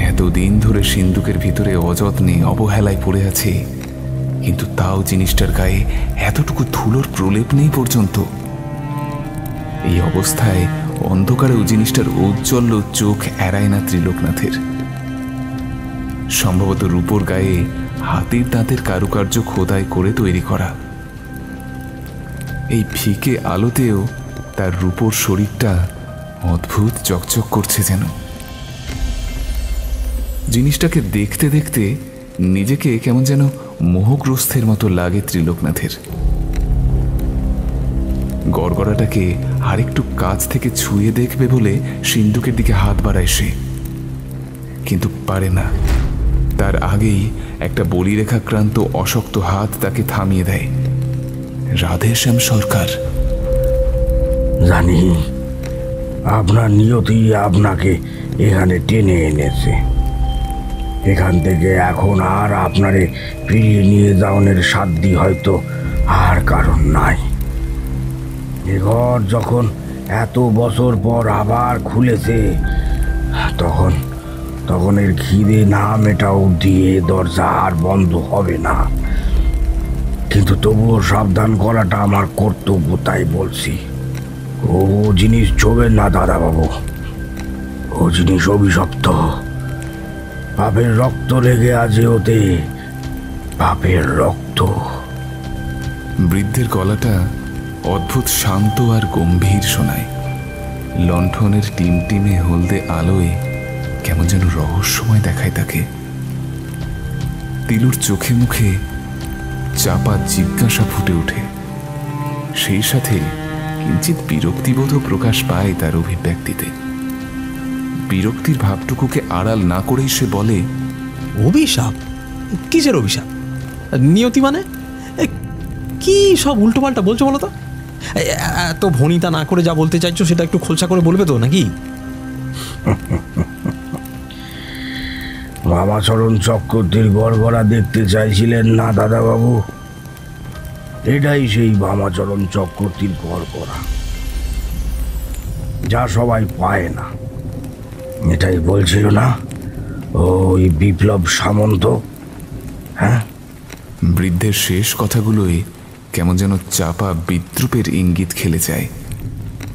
এতদিন ধরে সিন্দুকের ভিতরে অযত্নে অবহেলায় পড়ে আছে, কিন্তু তাও জিনিসটার গায়ে এতটুকু ধুলোর প্রলেপ নেই পর্যন্ত। এই অবস্থায় অন্ধকারেও জিনিসটার ঔজ্জ্বল্য চোখ এড়ায় না ত্রিলোকনাথের। সম্ভবত রূপোর গায়ে হাতির দাঁতের কারুকার্য খোদাই করে তৈরি করা। এই ফিকে আলোতেও তার রূপোর শরীরটা অদ্ভুত চকচক করছে যেন। জিনিসটাকে দেখতে দেখতে নিজেকে কেমন যেন মোহগ্রস্তের মতো লাগে ত্রিলোকনাথের। গড়গড়াটাকে আরেকটু কাছ থেকে ছুঁয়ে দেখবে বলে সিন্ধুকের দিকে হাত বাড়ায় সে, কিন্তু পারে না। তার আগেই একটা বলিরেখাক্রান্ত অশক্ত হাত তাকে থামিয়ে দেয়। রাধেশ্যাম সরকার। জানি আপনার নিয়তি আপনাকে এখানে টেনে এনেছে। এখান থেকে এখন আর আপনারে ফিরিয়ে নিয়ে যাওয়ার সাধ্য হয়তো আর কারণ নাই। এ ঘর যখন এত বছর পর আবার খুলেছে, তখন এর খিদে না মেটাও দিয়ে দরজা আর বন্ধ হবে না। কিন্তু তবুও সাবধান করাটা আমার কর্তব্য, তাই বলছি। ও জিনিস ছোবেন না দাদাবাবু, ও জিনিস অভিশপ্ত। পাপের রক্ত লেগে আছে ওতে, পাপের রক্ত। বৃদ্ধের গলাটা অদ্ভুত শান্ত আর গম্ভীর শোনায়। লণ্ঠনের টিমটিমে হলদে আলোয় কেমন যেন রহস্যময় দেখায় তাকে। তিলুর চোখে মুখে চাপা জিজ্ঞাসা ফুটে ওঠে, সেই সাথে কিঞ্চিত বিরক্তিবোধও প্রকাশ পায় তার অভিব্যক্তিতে। বিরক্তির ভাবটুকুকে আড়াল না করেই সে বলে, অভিশাপ? কিসের অভিশাপ? নিয়তি মানে কি সব উল্টোপাল্টা বলছো বলো তো? এত ভনিতা না করে যা বলতে চাইছো সেটা একটু খোলসা করে বলবে তো নাকি? মামাচরণ চক্রবর্তীর গড়গড়া দেখতে চাইছিলেন না দাদাবাবু? এটাই সেই মামাচরণ চক্রবর্তীর গড়গড়া, যা সবাই পায় না। এটাই বলছিল না ওই বিপ্লব সামন্ত? হ্যাঁ। বৃদ্ধের শেষ কথাগুলোই কেমন যেন চাপা বিদ্রুপের ইঙ্গিত খেলে যায়।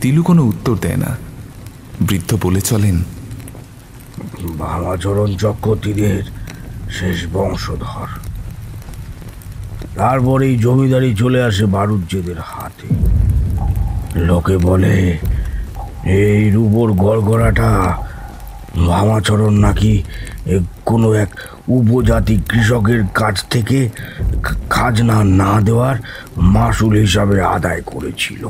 তিলু কোনো উত্তর দেয় না। বৃদ্ধ বলে চলেন, মামাচরণ চক্রবর্তীদের শেষ বংশধর। তারপরেই জমিদারি চলে আসে বারুজ্যেদের হাতে। লোকে বলে এই রূপোর গড়গড়াটা মামাচরণ নাকি কোনো এক উপজাতি কৃষকের কাছ থেকে খাজনা না দেওয়ার মাসুল হিসাবে আদায় করেছিল।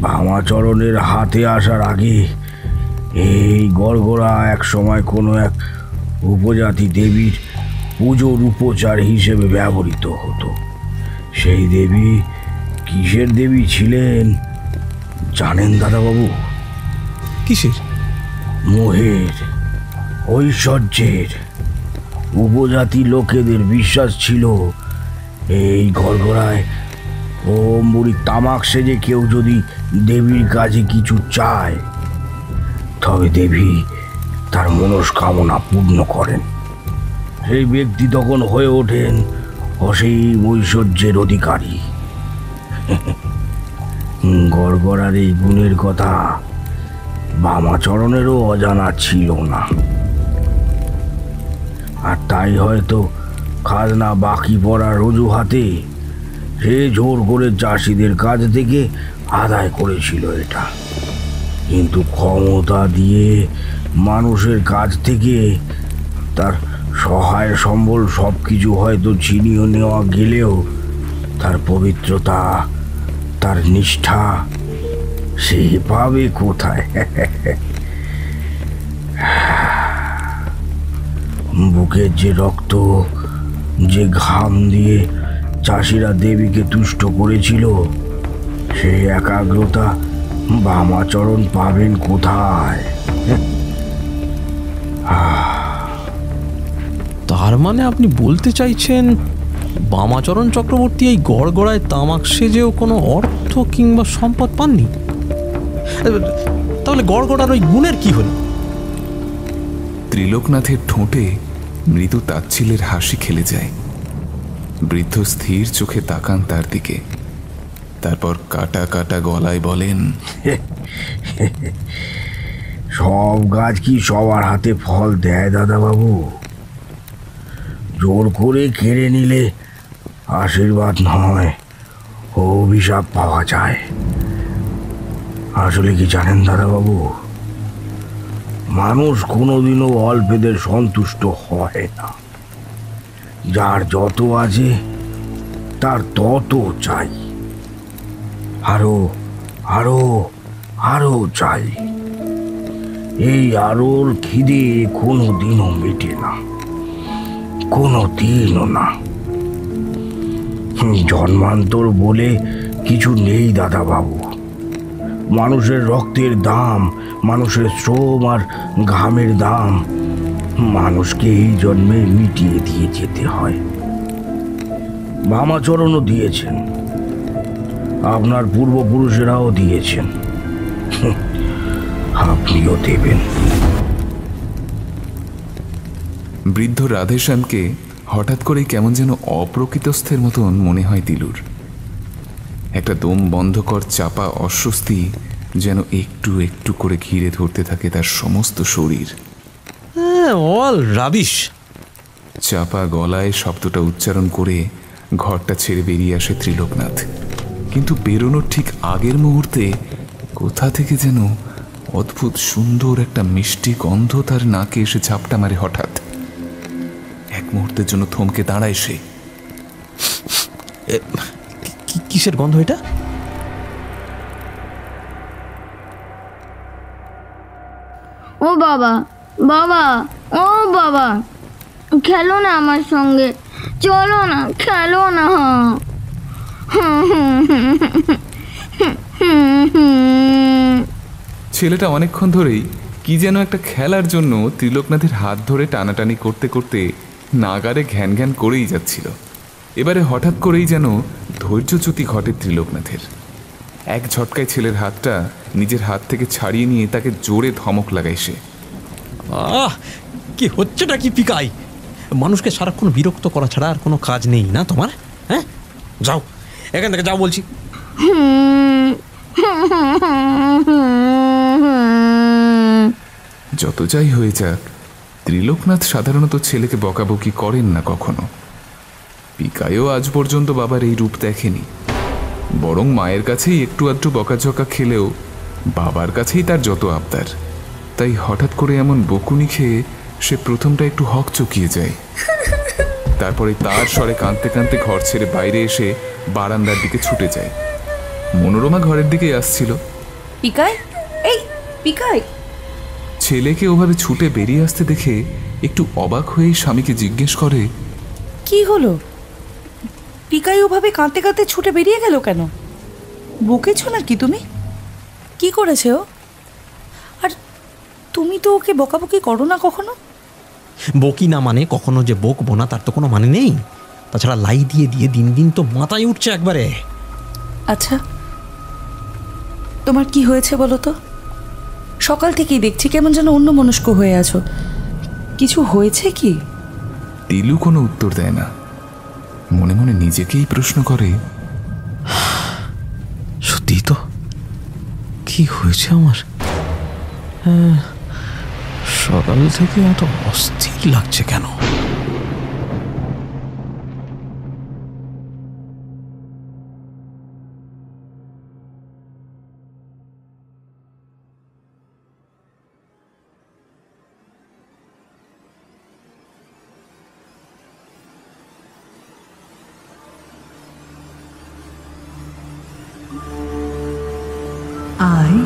মামাচরণের হাতে আসার আগে এই গড়গড়া এক সময় কোনো এক উপজাতি দেবীর পুজোর উপচার হিসেবে ব্যবহৃত হতো। সেই দেবী কিসের দেবী ছিলেন জানেন দাদাবাবু? কিসের? মোহের, ঐশ্বর্যের। উপজাতি লোকেদের বিশ্বাস ছিল এই গড়গড়ায় ওম বুড়ি তামাক সেজে কেউ যদি দেবীর কাছে কিছু চায়, তবে দেবী তার মনস্কামনা পূর্ণ করেন। সেই ব্যক্তি তখন হয়ে ওঠেন অসীম ঐশ্বর্যের অধিকারী। গড়গড়ার এই গুণের কথা বামাচরণেরও অজানা ছিল না, আর তাই হয়তো খাজনা বাকি পড়ার অজুহাতে সে জোর করে চাষিদের কাছ থেকে আদায় করেছিল এটা। কিন্তু ক্ষমতা দিয়ে মানুষের কাছ থেকে তার সহায় সম্বল সব কিছু হয়তো ছিনিয়ে নেওয়া গেলেও তার পবিত্রতা, তার নিষ্ঠা সে পাবে কোথায়? বুকের যে রক্ত, যে ঘাম দিয়ে চাষিরা দেবীকে তুষ্ট করেছিল, সেই একাগ্রতা বামাচরণ পাবেন কোথায়? তার মানে আপনি বলতে চাইছেন বামাচরণ চক্রবর্তী এই গড়গড়ায় তামাক সেজেও কোনো অর্থ কিংবা সম্পদ পাননি? তাহলে গড়গড়ার ওই গুণের কি হল? ত্রিলোকনাথের ঠোঁটে মৃদু তাচ্ছিলের হাসি খেলে যায়। বৃদ্ধ স্থির চোখে তাকান তার দিকে, তারপর কাটা কাটা গলায় বলেন, সব গাছ কি সবার হাতে ফল দেয় দাদাবাবু? জোর করে কেড়ে নিলে আশীর্বাদ নয়, অভিশাপ পাওয়া যায়। আসলে কি জানেন দাদাবাবু, মানুষ কোনোদিনও অল্পেদের সন্তুষ্ট হয় না। যার যত আছে তার তত চাই, আরো আরো আরো চাই। এই আরোর খিদে কোনোদিনও মেটে না, কোনোদিনও না। জন্মান্তর বলে কিছু নেই দাদাবাবু। মানুষের রক্তের দাম, মানুষের শ্রম আর ঘামের দাম মানুষকে এই জন্মে মিটিয়ে দিয়ে যেতে হয়। বামাচরণও দিয়েছেন, আপনার পূর্বপুরুষেরাও দিয়েছেন, আপনিও দেবেন। বৃদ্ধ রাধেশ্যামকে হঠাৎ করেই কেমন যেন অপ্রকৃতস্থের মতন মনে হয় দিলুর। একটা দম বন্ধকর চাপা অস্বস্তি যেন একটু একটু করে ঘিরে ধরতে থাকে তার সমস্ত শরীর। All rubbish. চাপা গলায় শব্দটা উচ্চারণ করে ঘরটা ছেড়ে বেরিয়ে আসে ত্রিলোকনাথ। কিন্তু বেরোনোর ঠিক আগের মুহূর্তে কোথা থেকে যেন অদ্ভুত সুন্দর একটা মিষ্টি গন্ধ তার নাকে এসে ঝাপটা মারে। হঠাৎ এক মুহূর্তের জন্য থমকে দাঁড়ায় সে। কিসের গন্ধ এটা? ও বাবা, বাবা, ও বাবা, খেলো না আমার সঙ্গে, চলো না, খেলো না। ছেলেটা অনেকক্ষণ ধরেই কি যেন একটা খেলার জন্য ত্রিলোকনাথের হাত ধরে টানাটানি করতে করতে নাগারে ঘ্যান ঘ্যান করেই যাচ্ছিল। এবারে হঠাৎ করেই যেন ধৈর্যচ্যুতি ঘটে ত্রিলোকনাথের। এক ঝটকায় ছেলের হাতটা নিজের হাত থেকে ছাড়িয়ে নিয়ে তাকে জোরে ধমক লাগায় সে। কি হচ্ছেটা কি পিকাই? মানুষকে সারাক্ষণ বিরক্ত করা ছাড়া আর কোনো কাজ নেই না তোমার? হ্যাঁ, যাও এখান থেকে, যাও বলছি। যত যাই হয়ে যাক, ত্রিলোকনাথ সাধারণত ছেলেকে বকাবকি করেন না কখনো। পিকাইও আজ পর্যন্ত বাবার এই রূপ দেখেনি, বরং মায়ের কাছেই একটু আধটু বকাঝকা খেলেও বাবার কাছেই তার যত আবদার। তাই হঠাৎ করে এমন বকুনি খেয়ে সে প্রথমটা একটু হক চকিয়ে যায়। তারপরে তার স্বরে কাঁদতে কাঁদতে ঘর ছেড়ে বাইরে এসে বারান্দার দিকে ছুটে যায়। মনোরমা ঘরের দিকে আসছিল। পিকাই, এই পিকাই। ছেলেকে ওভাবে ছুটে বেরিয়ে আসতে দেখে একটু অবাক হয়েই স্বামীকে জিজ্ঞেস করে, কি হলো? পিকাই ওভাবে কাঁদতে কাঁদতে ছুটে বেরিয়ে গেল কেন? বকেছ নাকি তুমি? কি করেছে ও? আর তুমি তো ওকে বকাবকি করো না কখনো। বকি না মানে কখনো যে বকবো না তার তো কোনো মানে নেই। তাছাড়া লাই দিয়ে দিয়ে দিন দিন তো মাথায় উঠছে একবারে। আচ্ছা, তোমার কি হয়েছে বলো তো? সকাল থেকেই দেখছি কেমন যেন অন্যমনস্ক হয়ে আছো। কিছু হয়েছে কি? তিলু কোনো উত্তর দেয় না, মনে মনে নিজেকেই প্রশ্ন করে, সত্যি তো, কি হয়েছে আমার? সকাল থেকে এত অস্থির লাগছে কেন? আয়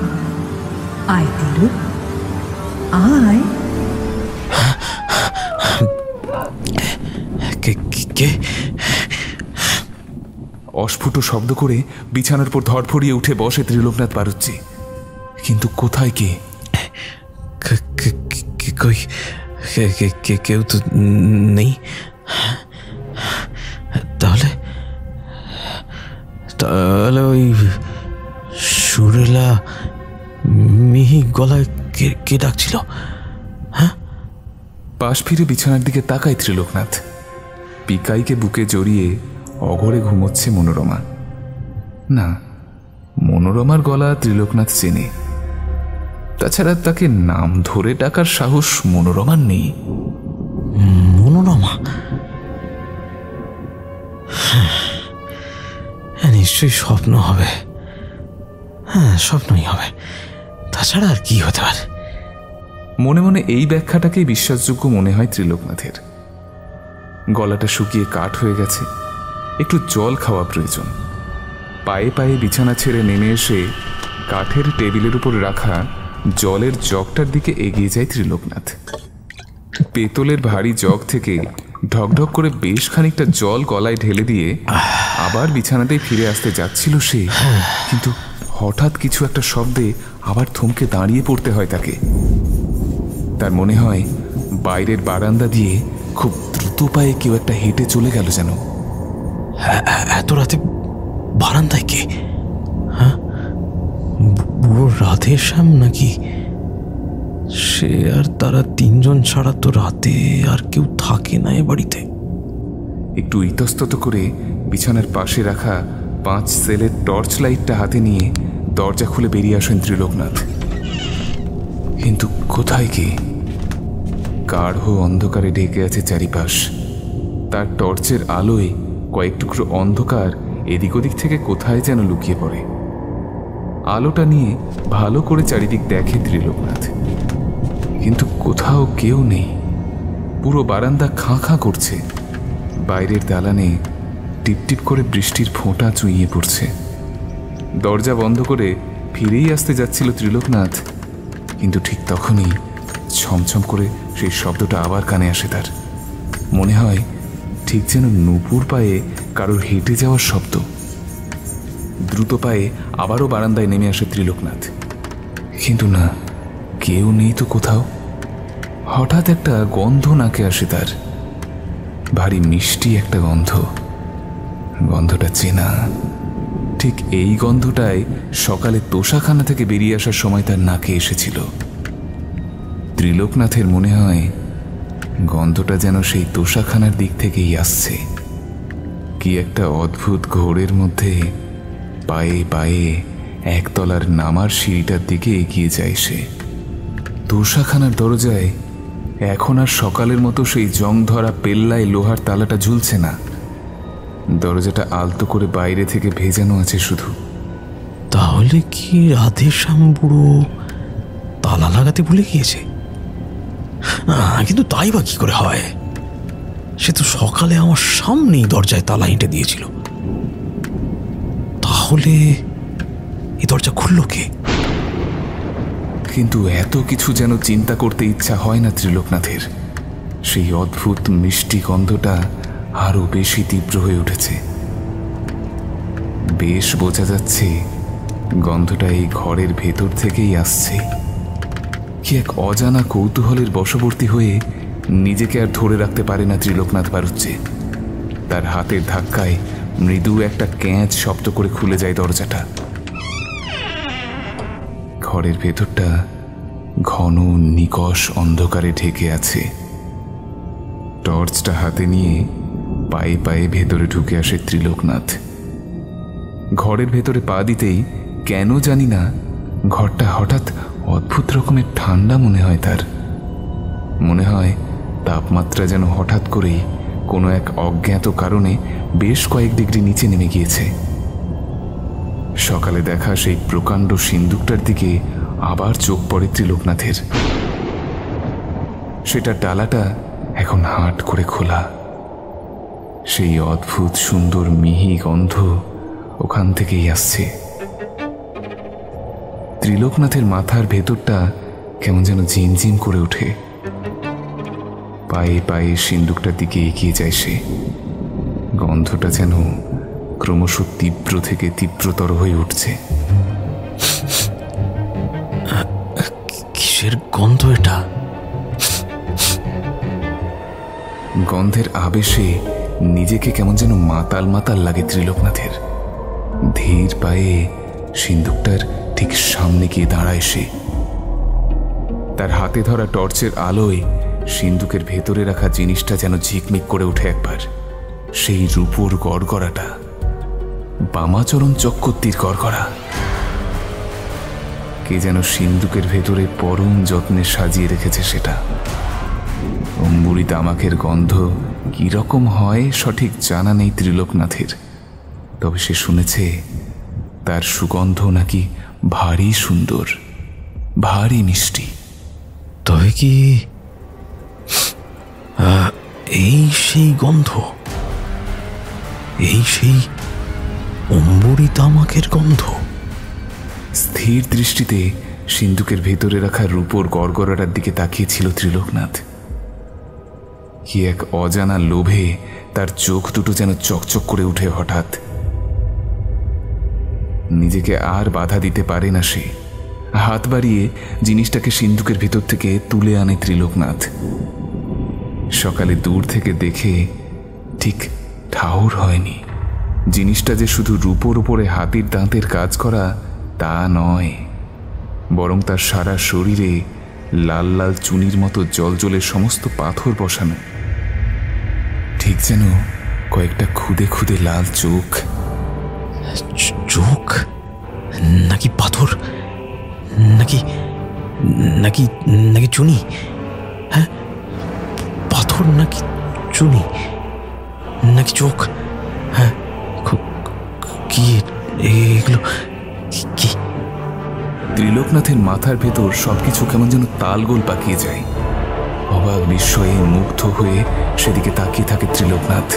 আয় তিলু, আয়। কে? অস্ফুট শব্দ করে বিছানার পর ধড়ফড়িয়ে উঠে বসে ত্রিলোকনাথ বাড়ুচ্ছে। কিন্তু কোথায় কে? কই কেউ তো নেই। তাহলে তাহলে ওই সুরেলা মিহি গলায় কে ডাকছিল? হ্যাঁ, পাশ ফিরে বিছানার দিকে তাকায় ত্রিলোকনাথ। পিকাইকে বুকে জড়িয়ে অঘরে ঘুমোচ্ছে মনোরমা। না, মনোরমার গলা ত্রিলোকনাথ চেনে। তাছাড়া তাকে নাম ধরে ডাকার সাহস মনোরমার নেই। মনোরমা নিশ্চয়ই স্বপ্ন হবে। হ্যাঁ, স্বপ্নই হবে, তাছাড়া আর কি হতে পারে। মনে মনে এই ব্যাখ্যাটাকেই বিশ্বাসযোগ্য মনে হয় ত্রিলোকনাথের। গলাটা শুকিয়ে কাঠ হয়ে গেছে, একটু জল খাওয়া প্রয়োজন। পায়ে পায়ে বিছানা ছেড়ে নেমে এসে কাঠের টেবিলের উপর রাখা জলের জগটার দিকে এগিয়ে যায় ত্রিলোকনাথ। পেতলের ভারী জগ থেকে ঢকঢক করে বেশ খানিকটা জল গলায় ঢেলে দিয়ে আবার বিছানাতেই ফিরে আসতে যাচ্ছিল সে, কিন্তু হঠাৎ কিছু একটা শব্দে আবার থমকে দাঁড়িয়ে পড়তে হয় তাকে। তার মনে হয় বাইরের বারান্দা দিয়ে খুব দ্রুত পায়ে কেউ একটা হেঁটে চলে গেল যেন। এত রাতে বারান্দায় কে? হ্যাঁ, বুড়ো রাধেশ্যাম নাকি? সে আর তারা তিনজন ছাড়া তো রাতে আর কেউ থাকে না এ বাড়িতে। একটু ইতস্তত করে বিছানার পাশে রাখা 5 সেলের টর্চ লাইটটা হাতে নিয়ে দরজা খুলে বেরিয়ে আসেন ত্রিলোকনাথ। কিন্তু কোথায় কে? গাঢ় অন্ধকারে ঢেকে আছে চারিপাশ। তার টর্চের আলোয় কয়েক টুকরো অন্ধকার এদিক ওদিক থেকে কোথায় যেন লুকিয়ে পড়ে। আলোটা নিয়ে ভালো করে চারিদিক দেখে ত্রিলোকনাথ, কিন্তু কোথাও কেউ নেই। পুরো বারান্দা খাঁ খাঁ করছে। বাইরের দালানে টিপটিপ করে বৃষ্টির ফোঁটা চুইয়ে পড়ছে। দরজা বন্ধ করে ফিরেই আসতে যাচ্ছিল ত্রিলোকনাথ, কিন্তু ঠিক তখনই ছমছম করে সেই শব্দটা আবার কানে আসে তার। মনে হয় ঠিক যেন নূপুর পায়ে কারোর হেঁটে যাওয়ার শব্দ। দ্রুত পায়ে আবারও বারান্দায় নেমে আসে ত্রিলোকনাথ, কিন্তু না, কেউ নেই তো কোথাও। হঠাৎ একটা গন্ধ নাকে আসে তার, ভারী মিষ্টি একটা গন্ধ। গন্ধটা চেনা। ঠিক এই গন্ধটাই সকালে তোষাখানা থেকে বেরিয়ে আসার সময় তার নাকে এসেছিল। ত্রিলোকনাথের মনে হয় গন্ধটা যেন সেই তোষাখানার দিক থেকেই আসছে। কি একটা অদ্ভুত ঘোরের মধ্যে পায়ে পায়ে একতলার নামার সিঁড়িটার দিকে এগিয়ে যায় সে। তোষাখানার দরজায় এখন আর সকালের মতো সেই জং ধরা পেল্লায় লোহার তালাটা ঝুলছে না। দরজাটা আলতো করে বাইরে থেকে ভেজানো আছে শুধু। তাহলে কি রাধেশ্যাম বুড়ো তালা লাগাতে ভুলে গিয়েছে? কিন্তু তাই বা কি করে হয়? সে তো সকালে আমার সামনেই দরজায় তালা হেঁটে দিয়েছিল। তাহলে এই দরজা খুলল কে? কিন্তু এত কিছু যেন চিন্তা করতে ইচ্ছা হয় না ত্রিলোকনাথের। সেই অদ্ভুত মিষ্টি গন্ধটা আরো বেশি তীব্র হয়ে উঠেছে। বেশ বোঝা যাচ্ছে গন্ধটা এই ঘরের ভেতর থেকেই আসছে। কি এক অজানা কৌতূহলের বশবর্তী হয়ে নিজেকে আর ধরে রাখতে পারে না ত্রিলোকনাথ বাড়ুচ্ছে। তার হাতের ধাক্কায় মৃদু একটা ক্যাঁচ শব্দ করে খুলে যায় দরজাটা। ঘরের ভেতরটা ঘন নিকষ অন্ধকারে ঢেকে আছে। টর্চটা হাতে নিয়ে পায়ে পায়ে ভেতরে ঢুকে আসে ত্রিলোকনাথ। ঘরের ভেতরে পা দিতেই কেন জানি না ঘরটা হঠাৎ অদ্ভুত রকমের ঠান্ডা মনে হয় তার। মনে হয় তাপমাত্রা যেন হঠাৎ করেই কোনো এক অজ্ঞাত কারণে বেশ কয়েক ডিগ্রি নিচে নেমে গিয়েছে। সকালে দেখা সেই প্রকাণ্ড সিন্দুকটার দিকে আবার চোখ পড়ে ত্রিলোকনাথের। সেটার ডালাটা এখন হাট করে খোলা। সেই অদ্ভুত সুন্দর মিহি গন্ধ ওখান থেকেই আসছে। ত্রিলোকনাথের মাথার ভেতরটা কেমন যেন ঝিমঝিম করে ওঠে। পায়ে পায়ে সিন্দুকটার দিকে এগিয়ে যায় সে। গন্ধটা যেন ক্রমশ তীব্র থেকে তীব্রতর হয়ে উঠছে। কিসের গন্ধ এটা? গন্ধের আবেশে নিজেকে কেমন যেন মাতাল মাতাল লাগে ত্রিলোকনাথের। ধীর পায়ে সিন্দুকটার ঠিক সামনে গিয়ে দাঁড়ায় সে। তার হাতে ধরা টর্চের আলোয় সিন্দুকের ভেতরে রাখা জিনিসটা যেন ঝিকমিক করে ওঠে একবার। সেই রূপোর গড়গড়াটা, বামাচরণ চক্করটির গড়গড়া। কে যেন সিন্দুকের ভেতরে পরম যত্নে সাজিয়ে রেখেছে সেটা। অম্বুরি তামাকের গন্ধ কিরকম হয় সঠিক জানা নেই ত্রিলোকনাথের, তবে সে শুনেছে তার সুগন্ধ নাকি ভারী সুন্দর, ভারী মিষ্টি। তবে কি এই সেই গন্ধ, এই সেই অম্বুরি তামাকের গন্ধ? স্থির দৃষ্টিতে সিন্দুকের ভেতরে রাখা রূপোর গড়গড়াটার দিকে তাকিয়েছিল ত্রিলোকনাথ। কি এক অজানা লোভে তার চোখ দুটো যেন চকচক করে উঠে হঠাৎ। নিজেকে আর বাধা দিতে পারে না সে। হাত বাড়িয়ে জিনিসটাকে সিন্দুকের ভেতর থেকে তুলে আনে ত্রিলোকনাথ। সকালে দূর থেকে দেখে ঠিক ঠাউর হয়নি জিনিসটা যে শুধু রূপোর উপরে হাতির দাঁতের কাজ করা তা নয়, বরং তার সারা শরীরে লাল লাল চুনির মতো জলজলে সমস্ত পাথর বসানো, ঠিক যেন কয়েকটা খুদে খুদে লাল চোখ। চোখ নাকি পাথর, নাকি নাকি নাকি চুনি? হ্যাঁ, পাথর নাকি চুনি নাকি চোখ? হ্যাঁ, কি এগুলো? কি? ত্রিলোকনাথের মাথার ভেতর সবকিছু কেমন যেন তালগোল পাকিয়ে যায়। অবাক বিস্ময়ে মুগ্ধ হয়ে সেদিকে তাকিয়ে থাকে ত্রিলোকনাথ।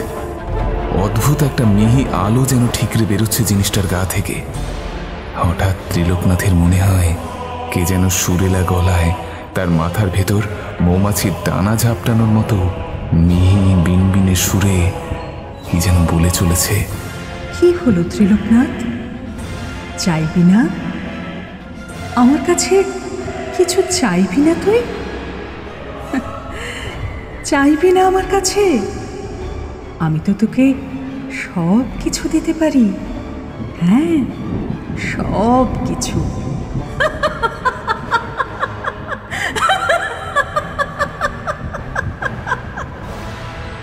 অদ্ভুত একটা মিহি আলো যেন ঠিকরে বেরোচ্ছে জিনিসটার গা থেকে। হঠাৎ ত্রিলোকনাথের মনে হয় কে যেন সুরেলা গলায় তার মাথার ভেতর মৌমাছির দানা ঝাপটানোর মতো মিহি বিনবিনে সুরে কি যেন বলে চলেছে। কি হলো ত্রিলোকনাথ, চাইবি না? আমার কাছে কিছু চাইবি না তুই? চাইবি না আমার কাছে? আমি তো তোকে সব কিছু দিতে পারি। হ্যাঁ, সব কিছু।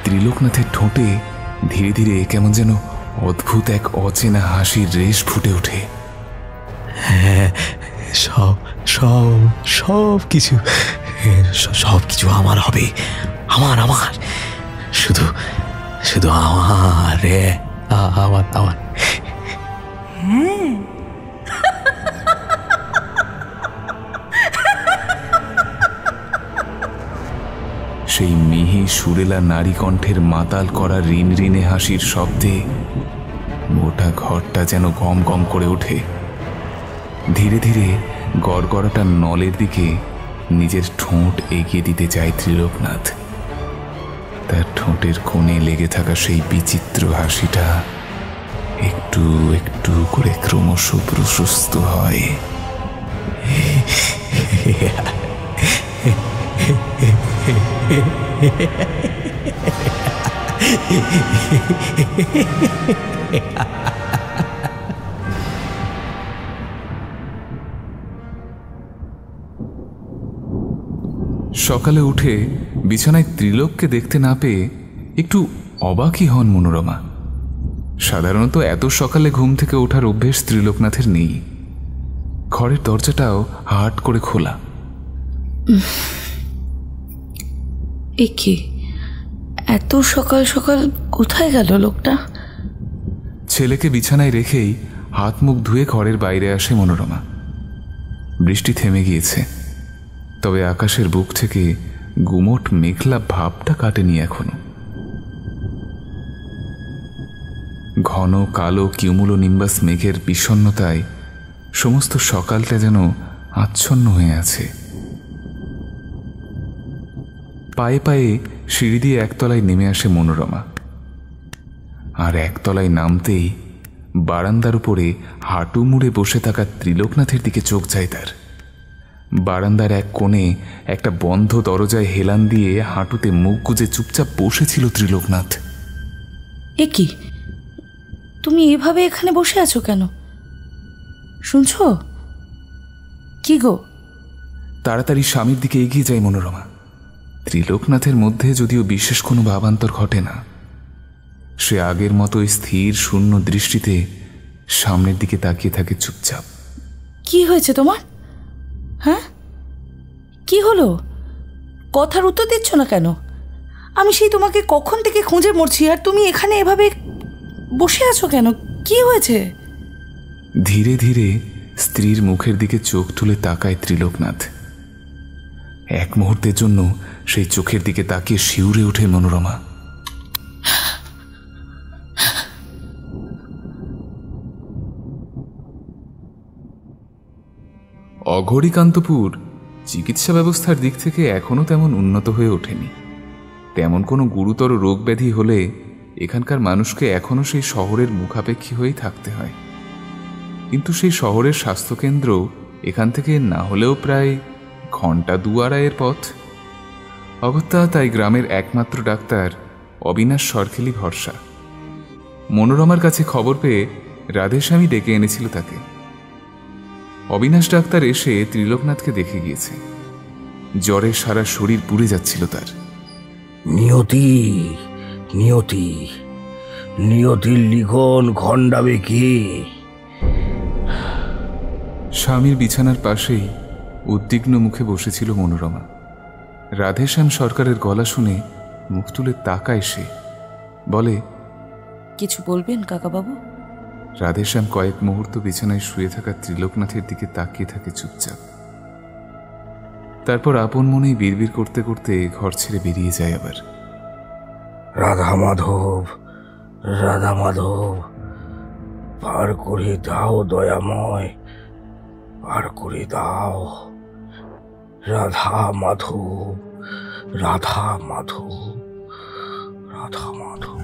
ত্রিলোকনাথের ঠোঁটে ধীরে ধীরে কেমন যেন অদ্ভুত এক অচেনা হাসির রেশ ফুটে ওঠে। হ্যাঁ, সব সব সব কিছু, সব কিছু আমার হবে। আমার আমার শুধু শুধু আমার রে, আমার আমার। হ্যাঁ, সেই মিহি সুরেলা নারী কণ্ঠের মাতাল করা ঋণ ঋণে হাসির শব্দে গোটা ঘরটা যেন গম গম করে ওঠে। ধীরে ধীরে গড়গড়াটার নলের দিকে নিজের ঠোঁট এগিয়ে দিতে চায় ত্রিলোকনাথ। তার ঠোঁটের কোণে লেগে থাকা সেই বিচিত্র হাসিটা একটু একটু করে ক্রমশ প্রশস্ত হয়। সকালে উঠে বিছানায় ত্রিলোককে দেখতে না পেয়ে একটু অবাকই হন মনোরমা। সাধারণত এত সকালে ঘুম থেকে ওঠার অভ্যেস ত্রিলোকনাথের নেই। ঘরের দরজাটাও হাট করে খোলা। একে এত সকাল সকাল কোথায় গেল লোকটা? ছেলেকে বিছানায় রেখেই হাত মুখ ধুয়ে ঘরের বাইরে আসে মনোরমা। বৃষ্টি থেমে গিয়েছে, তবে আকাশের বুক থেকে গুমোট মেঘলা ভাবটা কাটেনি এখনো। ঘন কালো কিউমুলোনিম্বাস মেঘের বিষণ্ণতায় সমস্ত সকালটা যেন আচ্ছন্ন হয়ে আছে। পায়ে পায়ে সিঁড়ি দিয়ে একতলায় নেমে আসে মনোরমা। আর একতলায় নামতেই বারান্দার উপরে হাঁটু মুড়ে বসে থাকা ত্রিলোকনাথের দিকে চোখ যায় তার। বারান্দার এক কোণে একটা বন্ধ দরজায় হেলান দিয়ে হাঁটুতে মুখ গুজে চুপচাপ বসেছিল ত্রিলোকনাথ। এ কি, তুমি এভাবে এখানে বসে আছো কেন? শুনছো? কি গো? তাড়াতাড়ি স্বামীর দিকে এগিয়ে যায় মনোরমা। ত্রিলোকনাথের মধ্যে যদিও বিশেষ কোনো ভাবান্তর ঘটে না, সে আগের মতোই স্থির শূন্য দৃষ্টিতে সামনের দিকে তাকিয়ে থাকে চুপচাপ। কি হয়েছে তোমার? হ্যাঁ, কি হলো? কথার উত্তর দিচ্ছ না কেন? আমি সেই তোমাকে কখন থেকে খুঁজে মরছি, আর তুমি এখানে এভাবে বসে আছো কেন? কি হয়েছে? ধীরে ধীরে স্ত্রীর মুখের দিকে চোখ তুলে তাকায় ত্রিলোকনাথ। এক মুহূর্তের জন্য সেই চোখের দিকে তাকিয়ে শিউরে ওঠে মনোরমা। অঘরীকান্তপুর চিকিৎসা ব্যবস্থার দিক থেকে এখনো তেমন উন্নত হয়ে ওঠেনি। তেমন কোনো গুরুতর রোগ ব্যাধি হলে এখানকার মানুষকে এখনো সেই শহরের মুখাপেক্ষী হয়েই থাকতে হয়। কিন্তু সেই শহরের স্বাস্থ্যকেন্দ্র এখান থেকে না হলেও প্রায় ঘন্টা 2-2.5 পথ। অগত্যা তাই গ্রামের একমাত্র ডাক্তার অবিনাশ সরখেলি ভরসা। মনোরমার কাছে খবর পেয়ে রাধেস্বামী ডেকে এনেছিল তাকে। অবিনাশ ডাক্তার এসে ত্রিলোকনাথকে দেখে গিয়েছে। জ্বরে সারা শরীর পুড়ে যাচ্ছিল তার। নিয়তি, নিয়তি, নিয়তির লিখন খণ্ডাবে কি? স্বামীর বিছানার পাশেই উদ্বিগ্ন মুখে বসেছিল মনোরমা। রাধেশ্যাম সরকারের গলা শুনে মুখ তুলে তাকায় সে, বলে, কিছু বলবেন কাকাবাবু? রাধেশ্যাম কয়েক মুহূর্ত বিছানায় শুয়ে থাকা ত্রিলোকনাথের দিকে তাকিয়ে থাকে চুপচাপ। তারপর আপন মনেই বিড়বিড় করতে করতে ঘর ছেড়ে বেরিয়ে যায় আবার। রাধা মাধব, রাধা মাধব, পার করে দাও দয়াময়, পার করে দাও। রাধা মাধব, রাধা মাধব, রাধা মাধব।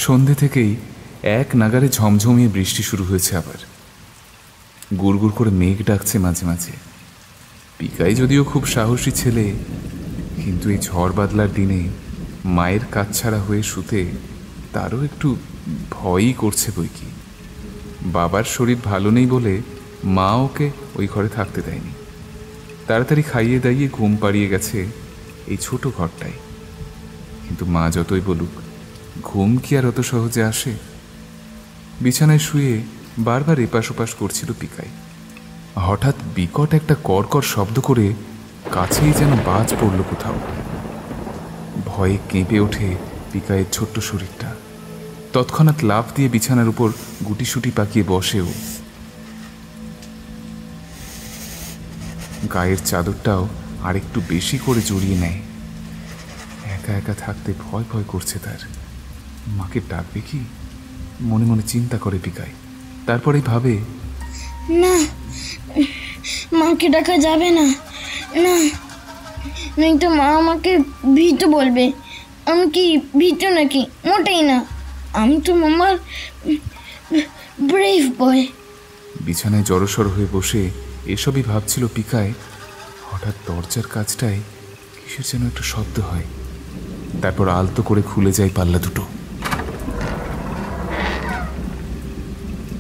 সন্ধে থেকেই এক নাগারে ঝমঝমিয়ে বৃষ্টি শুরু হয়েছে আবার। গুড়গুড় করে মেঘ ডাকছে মাঝে মাঝে। পিকাই যদিও খুব সাহসী ছেলে, কিন্তু এই ঝড় বাদলার দিনে মায়ের কাজ ছাড়া হয়ে শুতে তারও একটু ভয়ই করছে বইকি। বাবার শরীর ভালো নেই বলে মা ওকে ওই ঘরে থাকতে দেয়নি। তাড়াতাড়ি খাইয়ে দাইয়ে ঘুম পাড়িয়ে গেছে এই ছোট ঘরটায়। কিন্তু মা যতই বলুক, ঘুম কি আর অত সহজে আসে? বিছানায় শুয়ে বারবার এপাশ ওপাশ করছিল পিকাই। হঠাৎ বিকট একটা কড়কড় শব্দ করে কাছেই যেন বাজ পড়ল কোথাও। ভয়ে কেঁপে ওঠে পিকাইয়ের ছোট্ট শরীরটা। তৎক্ষণাৎ লাফ দিয়ে বিছানার উপর গুটিসুটি পাকিয়ে বসেও। গায়ের চাদরটাও আরেকটু বেশি করে জড়িয়ে নেয়। একা একা থাকতে ভয় ভয় করছে তার। মাকে ডাকবে কি? মনে মনে চিন্তা করে পিকাই। তারপরে ভাবে, না, মাকে ডাকা যাবে না, না, নয়তো মা আমাকে ভীতু বলবে। আমি কি ভীতু নাকি? মোটেই না, আমি তো মামার ব্রেভ বয়। বিছানায় জড়সড় হয়ে বসে এসবই ভাবছিল পিকায়। হঠাৎ দরজার কাছটায় কিসের যেন একটা শব্দ হয়। তারপর আলতো করে খুলে যায় পাল্লা দুটো।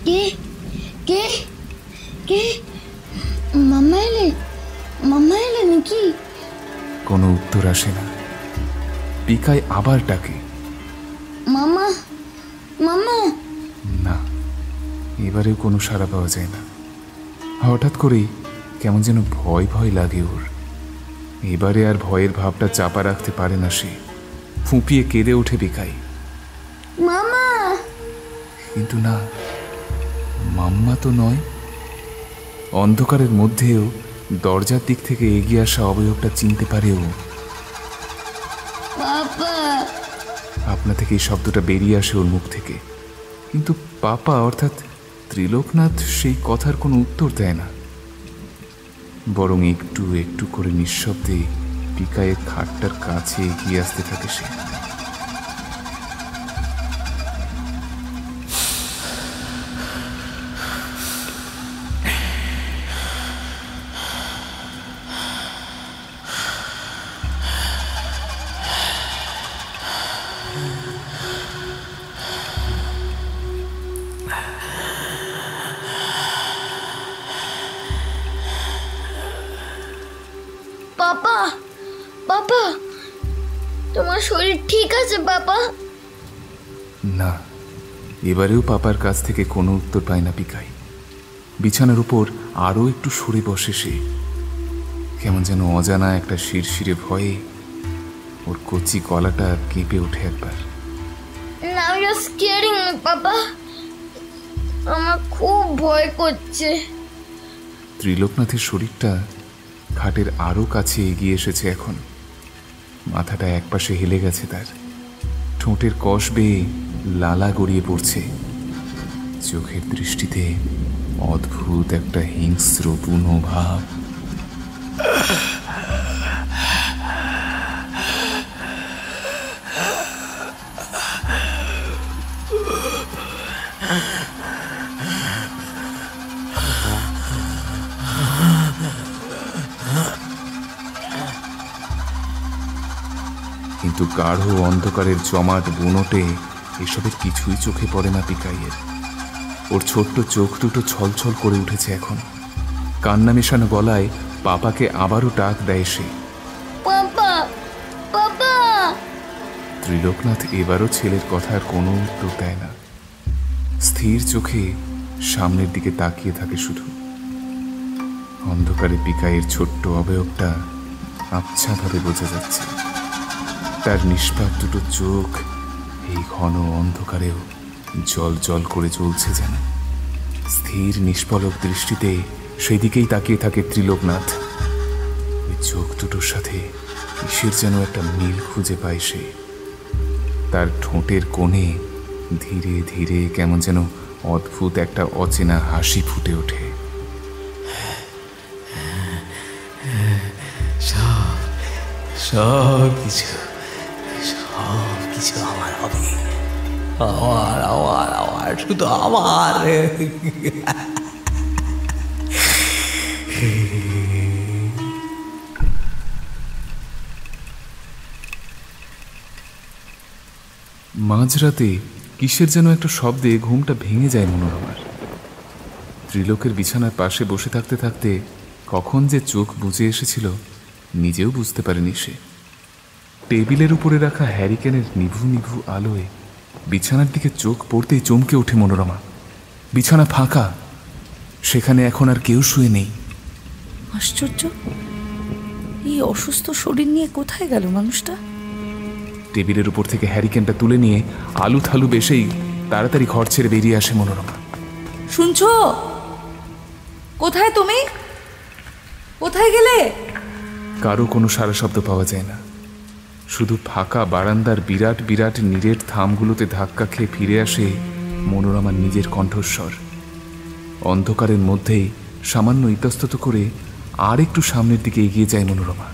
কে কে কে? মামা এলে? মামা এলে নাকি? কোনো উত্তর আসে না। পিকাই আবার ডাকে, মামা, মামা। না, এবারেও কোনো সাড়া পাওয়া যায় না। হঠাৎ করেই কেমন যেন ভয় ভয় লাগে ওর। এবারে আর ভয়ের ভাবটা চাপা রাখতে পারে না সে। ফুঁপিয়ে কেঁদে ওঠে পিকাই, মামা। কিন্তু না, মাম্মা তো নয়। অন্ধকারের মধ্যেও দরজার দিক থেকে এগিয়ে আসা অবয়বটা চিনতে পারেও। পাপা। আপনা থেকে এই শব্দটা বেরিয়ে আসে ওর মুখ থেকে। কিন্তু পাপা অর্থাৎ ত্রিলোকনাথ সেই কথার কোনো উত্তর দেয় না। বরং একটু একটু করে নিঃশব্দে পিকায়ের খাটটার কাছে এগিয়ে আসতে থাকে সে। তোমার শরীর ঠিক আছে বাবা? না, এবারেও পাপার কাছ থেকে কোনো উত্তর পায় না পিকাই। বিছানার উপর আরও একটু সরে বসে সে। কেমন যেন অজানা একটা শিরশিরে ভয়ে ওর কচি গলাটা কেঁপে ওঠে একবার। Now you're scaring me, বাবা। আমার খুব ভয় করছে। ত্রিলোকনাথের শরীরটা খাটের আরও কাছে এগিয়ে এসেছে এখন। মাথাটা একপাশে হেলে গেছে তার, ঠোঁটের কষ বেয়ে লালা গড়িয়ে পড়ছে। চোখের দৃষ্টিতে অদ্ভুত একটা হিংস্র বুনো ভাব। কিন্তু গাঢ় অন্ধকারের জমাট বুনোটে এসবের কিছুই চোখে পড়ে না পিকাইয়ের। ওর ছোট্ট চোখ দুটো ছলছল করে উঠেছে এখন। কান্না মেশানো গলায় পাপাকে আবারও ডাক দেয় সে। পাপা, পাপা। ত্রিলোকনাথ এবারও ছেলের কথার কোনো উত্তর দেয় না। স্থির চোখে সামনের দিকে তাকিয়ে থাকে শুধু। অন্ধকারে পিকাইয়ের ছোট্ট অবয়বটা আবছাভাবে বোঝা যাচ্ছে। তার নিষ্পাপ দুটো চোখ এই ঘন অন্ধকারেও জল জল করে জ্বলছে যেন। স্থির নিষ্পলক দৃষ্টিতে সেদিকেই তাকিয়ে থাকে ত্রিলোকনাথ। ওই চোখ দুটোর সাথে কিসের যেন একটা মিল খুঁজে পায় সে। তার ঠোঁটের কোণে ধীরে ধীরে কেমন যেন অদ্ভুত একটা অচেনা হাসি ফুটে ওঠে। সব কিছু আমার হবে, আমার আমার আমার শুধু আমার। মাঝরাতে কিসের যেন একটা শব্দে ঘুমটা ভেঙে যায় মনোরমার। ত্রিলোকের বিছানার পাশে বসে থাকতে থাকতে কখন যে চোখ বুজে এসেছিল নিজেও বুঝতে পারেনি সে। টেবিলের উপরে রাখা হ্যারিকেনের নিভু নিভু আলোয় বিছানার দিকে চোখ পড়তেই চমকে ওঠে মনোরমা। বিছানা ফাঁকা, সেখানে এখন আর কেউ শুয়ে নেই। আশ্চর্য, এই অসুস্থ শরীর নিয়ে কোথায় গেল মানুষটা? টেবিলের উপর থেকে হ্যারিকেনটা তুলে নিয়ে আলু থালু বেশেই তাড়াতাড়ি ঘর ছেড়ে বেরিয়ে আসে মনোরমা। শুনছো? কোথায় তুমি? কোথায় গেলে? কারো কোনো সারা শব্দ পাওয়া যায় না। শুধু ফাঁকা বারান্দার বিরাট বিরাট নীরের থামগুলোতে ধাক্কা খেয়ে ফিরে আসে মনোরমার নিজের কণ্ঠস্বর। অন্ধকারের মধ্যেই সামান্য ইতস্তত করে আর একটু সামনের দিকে এগিয়ে যায় মনোরমা।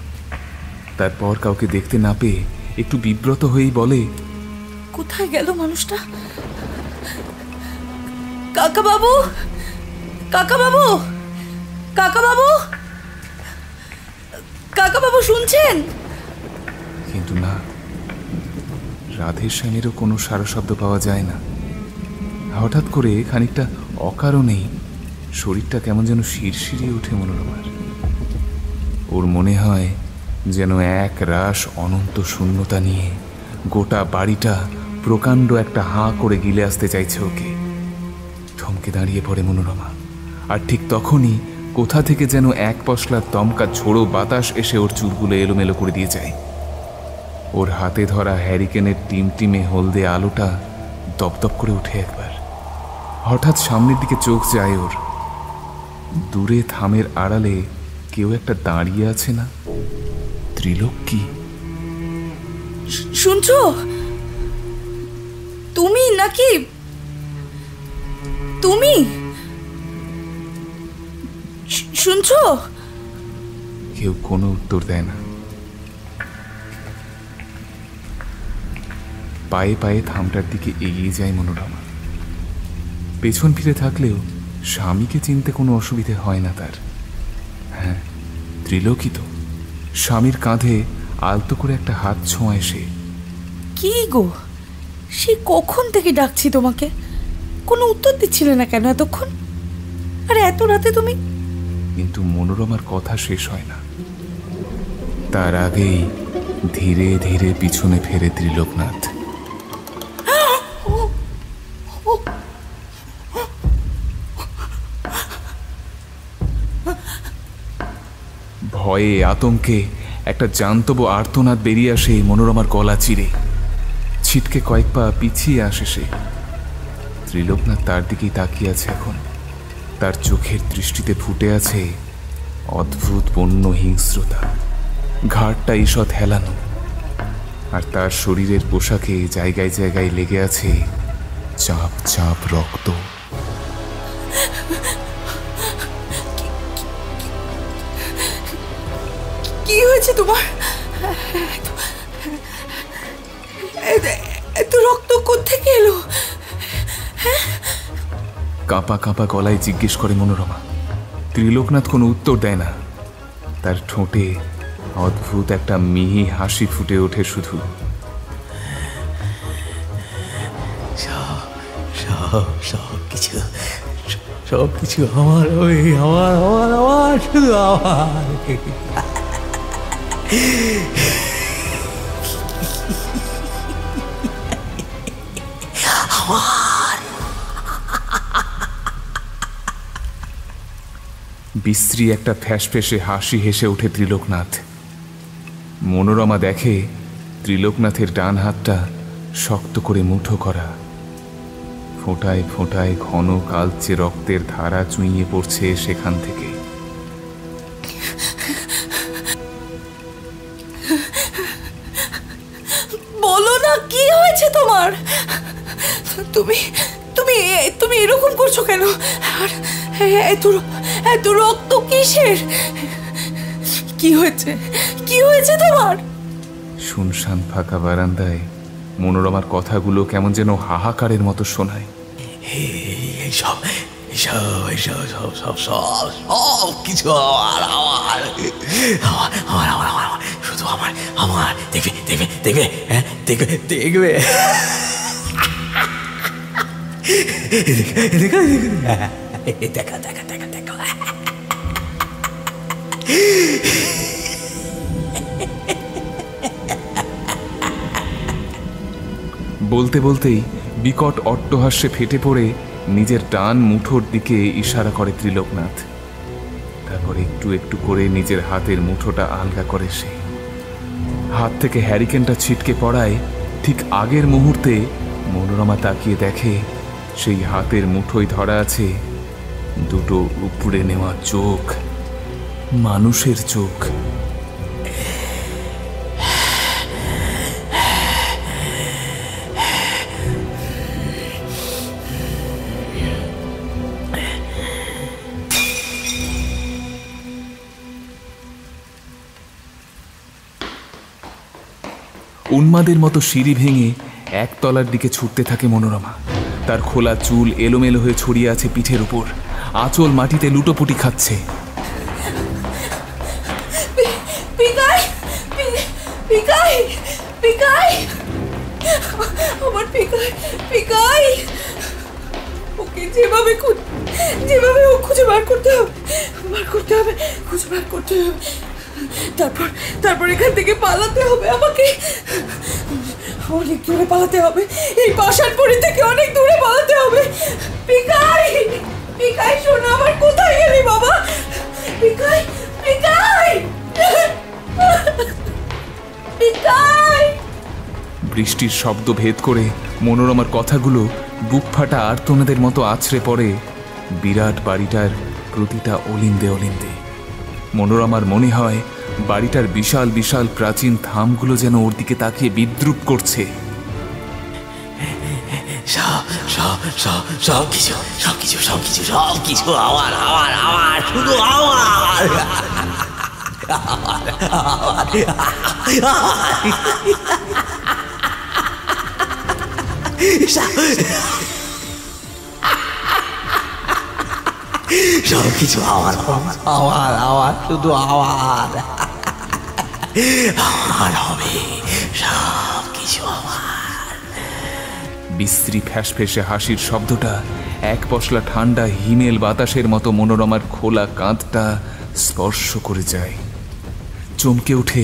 তারপর কাউকে দেখতে না পেয়ে একটু বিব্রত হয়েই বলে, কোথায় গেল মানুষটা? কাকাবাবু, কাকাবাবু, কাকাবাবু, কাকাবাবু শুনছেন? কিন্তু না, রাধেশ্যামেরও কোনো সারা শব্দ পাওয়া যায় না। হঠাৎ করে খানিকটা অকারণেই শরীরটা কেমন যেন শিরশিরিয়ে ওঠে মনোরমার। ওর মনে হয় যেন এক রাস অনন্ত শূন্যতা নিয়ে গোটা বাড়িটা প্রকাণ্ড একটা হাঁ করে গিলে আসতে চাইছে ওকে। থমকে দাঁড়িয়ে পড়ে মনোরমা। আর ঠিক তখনই কোথা থেকে যেন এক পশলার দমকা ঝোড়ো বাতাস এসে ওর চুলগুলো এলোমেলো করে দিয়ে যায়। ওর হাতে ধরা হ্যারিকেনের টিমটিমে হলদে আলোটা দপদপ করে উঠে একবার। হঠাৎ সামনের দিকে চোখ যায় ওর। দূরে থামের আড়ালে কেউ একটা দাঁড়িয়ে আছে না? ত্রিলোক কি? শুনছো? তুমি নাকি? তুমি শুনছো? কেউ কোনো উত্তর দেয় না। পায়ে পায়ে থামটার দিকে এগিয়ে যায় মনোরমা। পেছন ফিরে থাকলেও স্বামীকে চিনতে কোনো অসুবিধে হয় না তার। হ্যাঁ, ত্রিলোকই তো। স্বামীর কাঁধে আলতো করে একটা হাত ছোঁয়ায় সে। কি গো, সে কখন থেকে ডাকছি তোমাকে, কোনো উত্তর দিচ্ছিলে না কেন এতক্ষণ? আরে এত রাতে তুমি? কিন্তু মনোরমার কথা শেষ হয় না। তার আগেই ধীরে ধীরে পিছনে ফেরে ত্রিলোকনাথ। ভয়ে আতঙ্কে একটা জান্তব আর্তনাদ বেরিয়ে আসে মনোরমার গলা চিরে। ছিটকে কয়েক পা পিছিয়ে আসে সে। ত্রিলোকনাথ তার দিকেই তাকিয়ে আছে এখন। তার চোখের দৃষ্টিতে ফুটে আছে অদ্ভুত বন্য হিংস্রতা। ঘাড়টা ঈষৎ হেলানো, আর তার শরীরের পোশাকে জায়গায় জায়গায় লেগে আছে চাপ চাপ রক্ত। কি হয়েছে তোমার? এত রক্ত কোত্থেকে এলো? কাঁপা কাঁপা গলায় জিজ্ঞেস করে মনোরমা। ত্রিলোকনাথ কোনো উত্তর দেয় না। তার ঠোঁটে অদ্ভুত একটা মিহি হাসি ফুটে ওঠে শুধু। সব কিছু আমার, ওই আমার আমার আমার শুধু আমার। বিশ্রী একটা ফ্যাঁসফেঁসে হাসি হেসে ওঠে ত্রিলোকনাথ। মনোরমা দেখে ত্রিলোকনাথের ডান হাতটা শক্ত করে মুঠো করা। ফোঁটায় ফোঁটায় ঘন কালচে রক্তের ধারা চুইয়ে পড়ছে সেখান থেকে। বলো না, কি হয়েছে তোমার? তুমি তুমি তুমি এরকম করছো কেন? আর এত রক্ত কিসের? কি হয়েছে? কি হয়েছে তোমার? শুনশান ফাঁকা বারান্দায় মনোরমার কথাগুলো কেমন যেন হাহাকারের মতো শোনায়। সব কিছু আমার আমার আমার আমার আমার শুধু আমার আমার। দেখবে দেখবে দেখবে, হ্যাঁ দেখবে দেখবে দেখা দেখা দেখা দেখা দেখা। বলতে বলতেই বিকট অট্টহাস্যে ফেটে পড়ে নিজের ডান মুঠোর দিকে ইশারা করে ত্রিলোকনাথ। তারপর একটু একটু করে নিজের হাতের মুঠোটা আলগা করে সে। হাত থেকে হ্যারিকেনটা ছিটকে পড়ায় ঠিক আগের মুহূর্তে মনোরমা তাকিয়ে দেখে সেই হাতের মুঠোয় ধরা আছে দুটো উপড়ে নেওয়া চোখ, মানুষের চোখ। উন্মাদের মতো সিঁড়ি ভেঙে একতলার দিকে ছুটতে থাকে মনোরমা। তার খোলা চুল এলোমেলো হয়ে ছড়িয়ে আছে পিঠের উপর। আঁচল মাটিতে লুটোপুটি খাচ্ছে। আমার পিকাই, ওকে যেভাবে হোক খুঁজে বার করতে হবে, খুঁজে বার করতে হবে। তারপর এখান থেকে পালাতে হবে আমাকে। অনেক দূরে পালাতে হবে, এই পাষাণপুরি থেকে অনেক দূরে পালাতে হবে। পিকাই, শোনো, আমার কোথায় গেলি বাবা? পিকাই। বৃষ্টির শব্দ ভেদ করে মনোরমার কথাগুলো বুক ফাটা আর্তনাদের মতো আছড়ে পড়ে বিরাট বাড়িটার প্রতিটা অলিন্দে অলিন্দে। মনোরমার মনে হয় বাড়িটার বিশাল বিশাল প্রাচীন থামগুলো যেন ওর দিকে তাকিয়ে বিদ্রুপ করছে। সব কিছু আমার আমার আমার শুধু আমার। সব কিছু আমার আমার আমার শুধু আমার আমার হবে, সব কিছু আমার। বিশ্রী ফ্যাঁসফেঁসে হাসির শব্দটা এক পশলা ঠান্ডা হিমেল বাতাসের মতো মনোরমার খোলা কাঁধটা স্পর্শ করে যায়। চমকে উঠে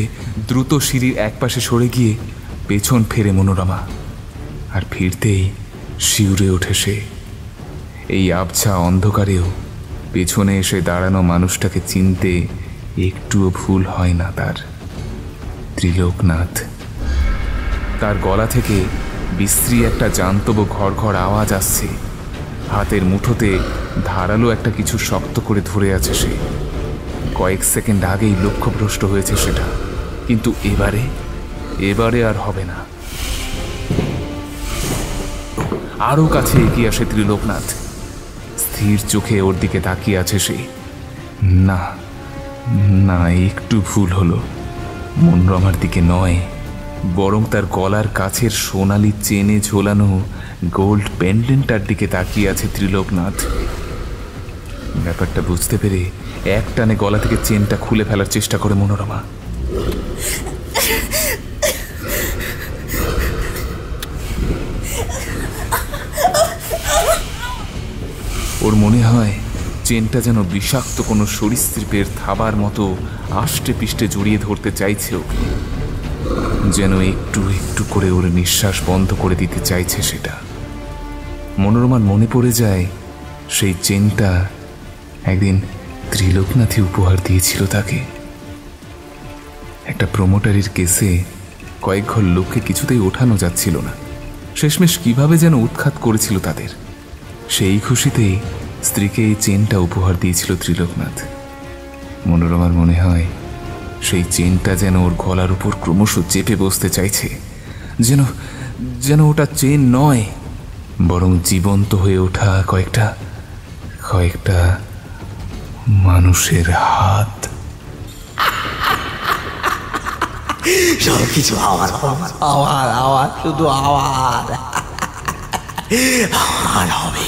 দ্রুত সিঁড়ির একপাশে সরে গিয়ে পেছন ফেরে মনোরমা। আর ফিরতেই শিউরে ওঠে সে। এই আবছা অন্ধকারেও পেছনে এসে দাঁড়ানো মানুষটাকে চিনতে একটুও ভুল হয় না তার। ত্রিলোকনাথ। তার গলা থেকে বিশ্রী একটা জান্তব ঘড়ঘড় আওয়াজ আসছে। হাতের মুঠোতে ধারালো একটা কিছু শক্ত করে ধরে আছে সে। কয়েক সেকেন্ড আগেই লক্ষ্যভ্রষ্ট হয়েছে সেটা, কিন্তু এবারে আর হবে না। আরো কাছে এগিয়ে আসে ত্রিলোকনাথ। স্থির চোখে ওর দিকে তাকিয়ে আছে সে। না না, একটু ভুল হলো। মনোরমার দিকে নয়, বরং তার গলার কাছের সোনালি চেনে ঝোলানো গোল্ড পেন্ডেন্টটার দিকে তাকিয়ে আছে ত্রিলোকনাথ। ব্যাপারটা বুঝতে পেরে এক টানে গলা থেকে চেনটা খুলে ফেলার চেষ্টা করে মনোরমা। ওর মনে হয় চেনটা যেন বিষাক্ত কোনো সরীসৃপের থাবার মতো আষ্টে পিষ্টে জড়িয়ে ধরতে চাইছে ওকে, যেন একটু একটু করে ওর নিঃশ্বাস বন্ধ করে দিতে চাইছে সেটা। মনোরমার মনে পড়ে যায় সেই চেনটা একদিন ত্রিলোকনাথই উপহার দিয়েছিল তাকে। একটা প্রমোটারির কেসে কয়েক ঘর লোককে কিছুতেই ওঠানো যাচ্ছিল না। শেষমেশ কিভাবে যেন উৎখাত করেছিল তাদের। সেই খুশিতেই স্ত্রীকে এই চেনটা উপহার দিয়েছিল ত্রিলোকনাথ। মনোরমার মনে হয় সেই চেনটা যেন ওর গলার উপর ক্রমশ চেপে বসতে চাইছে, যেন ওটা চেন নয়, বরং জীবন্ত হয়ে ওঠা কয়েকটা মানুষের হাত। সবকিছু আওয়াজ শুধু আওয়াজ হবে,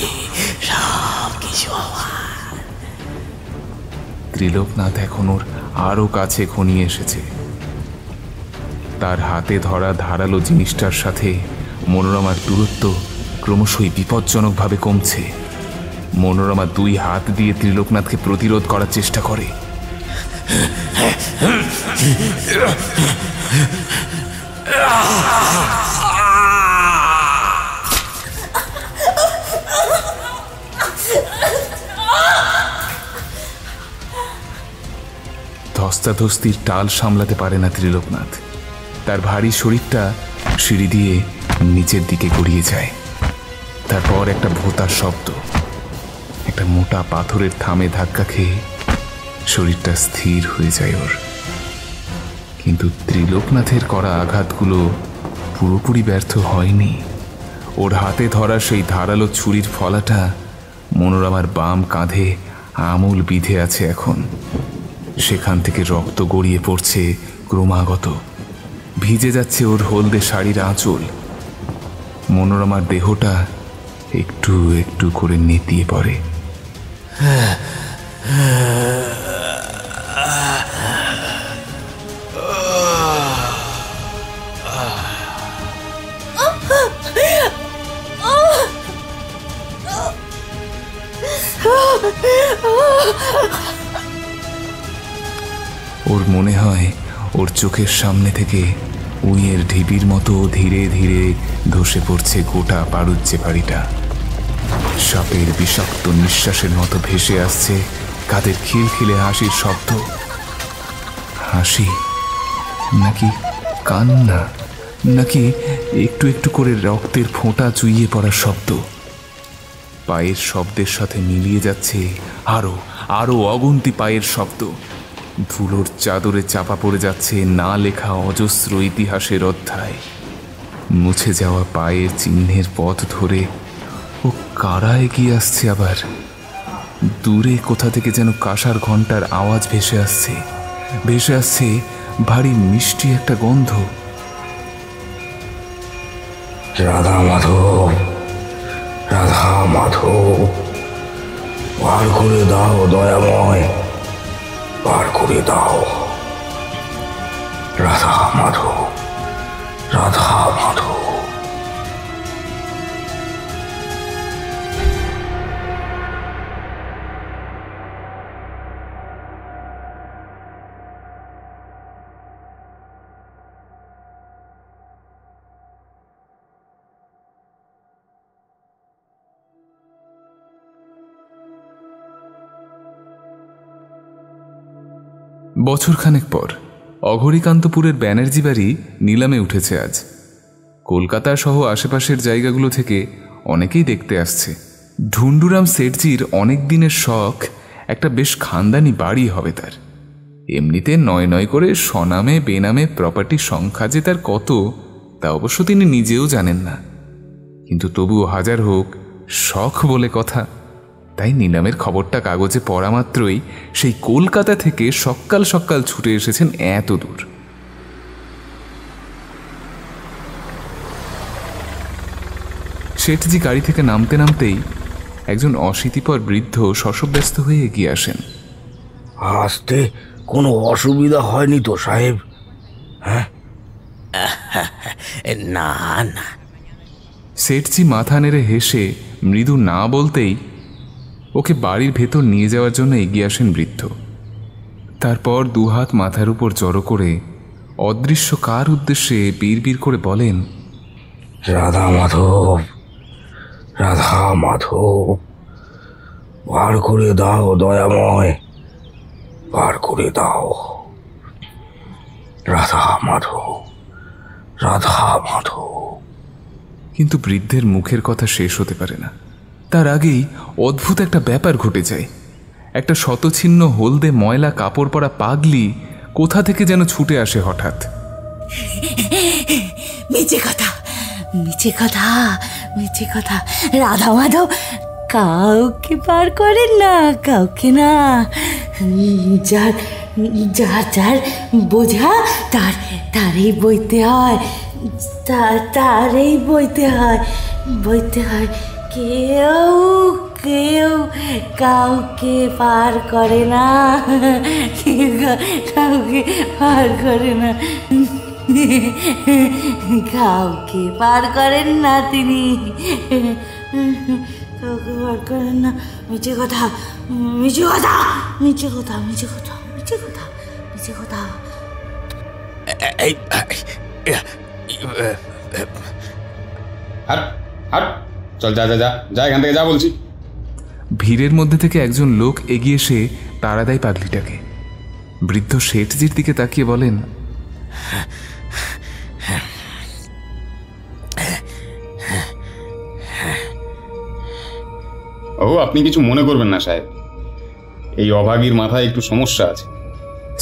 সবকিছু আওয়াজ। ত্রিলোকনাথ এখন ওর আরো কাছে ঘনিয়ে এসেছে। তার হাতে ধরা ধারালো জিনিসটার সাথে মনোরমার দূরত্ব ক্রমশই বিপজ্জনকভাবে কমছে। মনোরমা দুই হাত দিয়ে ত্রিলোকনাথকে প্রতিরোধ করার চেষ্টা করে। ধস্তাধস্তির টাল সামলাতে পারে না ত্রিলোকনাথ। তার ভারী শরীরটা সিঁড়ি দিয়ে নিচের দিকে গড়িয়ে যায়। তারপর একটা ভোঁতার শব্দ, একটা মোটা পাথরের থামে ধাক্কা খেয়ে শরীরটা স্থির হয়ে যায় ওর। কিন্তু ত্রিলোকনাথের করা আঘাতগুলো পুরোপুরি ব্যর্থ হয়নি। ওর হাতে ধরা সেই ধারালো ছুরির ফলাটা মনোরমার বাম কাঁধে আমূল বিঁধে আছে এখন। সেখান থেকে রক্ত গড়িয়ে পড়ছে ক্রমাগত, ভিজে যাচ্ছে ওর হলদে শাড়ির আঁচল। মনোরমার দেহটা একটু একটু করে নেতিয়ে পড়ে। ওর মনে হয় ওর চোখের সামনে থেকে উইয়ের ঢিবির মতো ধীরে ধীরে ধসে পড়ছে গোটা পারুজ্জে বাড়িটা। সাপের বিষাক্ত নিঃশ্বাসের মতো ভেসে আসছে কাদের খিলখিলে হাসির শব্দ। হাসি নাকি কান্না, নাকি একটু একটু করে রক্তের ফোঁটা চুইয়ে পড়ার শব্দ। পায়ের শব্দের সাথে মিলিয়ে যাচ্ছে আরো আরো অগুন্তি পায়ের শব্দ। ধুলোর চাদরে চাপা পড়ে যাচ্ছে না লেখা অজস্র ইতিহাসের অধ্যায়। মুছে যাওয়া পায়ের চিহ্নের পথ ধরে ও কারা এগিয়ে আসছে। আবার দূরে কোথা থেকে যেন কাঁসার ঘণ্টার আওয়াজ ভেসে আসছে ভারী মিষ্টি একটা গন্ধ। রাধা মাধব, রাধা মাধব, বার করে দাও দয়াময়, বার করে দাও। রাধা মাধব, রাধা মাধব। বছরখানেক পর অঘরীকান্তপুরের ব্যানার্জি বাড়ি নিলামে উঠেছে আজ। কলকাতা সহ আশেপাশের জায়গাগুলো থেকে অনেকেই দেখতে আসছে। ঢুন্ডুরাম শেঠজির অনেক দিনের শখ একটা বেশ খানদানি বাড়ি হবে তার। এমনিতে নয় নয় করে স্বনামে বেনামে প্রপার্টি সংখ্যা যে তার কত, তা অবশ্য তিনি নিজেও জানেন না। কিন্তু তবুও হাজার হোক, শখ বলে কথা। তাই নিলামের খবরটা কাগজে পড়া মাত্রই সেই কলকাতা থেকে সকাল সকাল ছুটে এসেছেন এত দূর। শেঠজি গাড়ি থেকে নামতে নামতেই একজন অশীতিপর বৃদ্ধ শশব্যস্ত হয়ে এগিয়ে আসেন। আসতে কোনো অসুবিধা হয়নি তো সাহেব? হ্যাঁ, না না। শেঠজি মাথা নেড়ে হেসে মৃদু না বলতেই ওকে বাড়ির ভেতর নিয়ে যাওয়ার জন্য এগিয়ে আসেন বৃদ্ধ। তারপর দুহাত মাথার উপর জড়ো করে অদৃশ্য কার উদ্দেশ্যে বিড়বিড় করে বলেন, রাধা মাধব, রাধা মাধব, বার করে দাও দয়াময়, বার করে দাও। রাধা মাধব, রাধা মাধব। কিন্তু বৃদ্ধের মুখের কথা শেষ হতে পারে না। তার আগেই অদ্ভুত একটা ব্যাপার ঘটে যায়। একটা শতছিন্ন হলদে ময়লা কাপড় পরা পাগলি কোথা থেকে যেন ছুটে আসে হঠাৎ। মিছে কথা, মিছে কথা, মিছে কথা। রাধা মাধব কাউকে পার করেন না, কাউকে না। যার যার যার বোঝা তারই বইতে হয়, তারই বইতে হয়, বইতে হয়। কেউ কেউ কাউকে পার করে না, কাউকে পার করে না, কাউকে পার করেন না তিনি, কাউকে পার করেন না। মিছে কথা, মিছে কথা, মিছে কথা, মিছে কথা, মিছে কথা, মিছে কথা। হাট হাট, চল, যা যা যা যা, এখান থেকে যা বলছি। ভিড়ের মধ্যে থেকে একজন লোক এগিয়ে এসে তাড়া দেয় পাগলিটাকে। বৃদ্ধ শেঠজির দিকে তাকিয়ে বলেন, ও, আপনি কিছু মনে করবেন না সাহেব, এই অভাগীর মাথায় একটু সমস্যা আছে।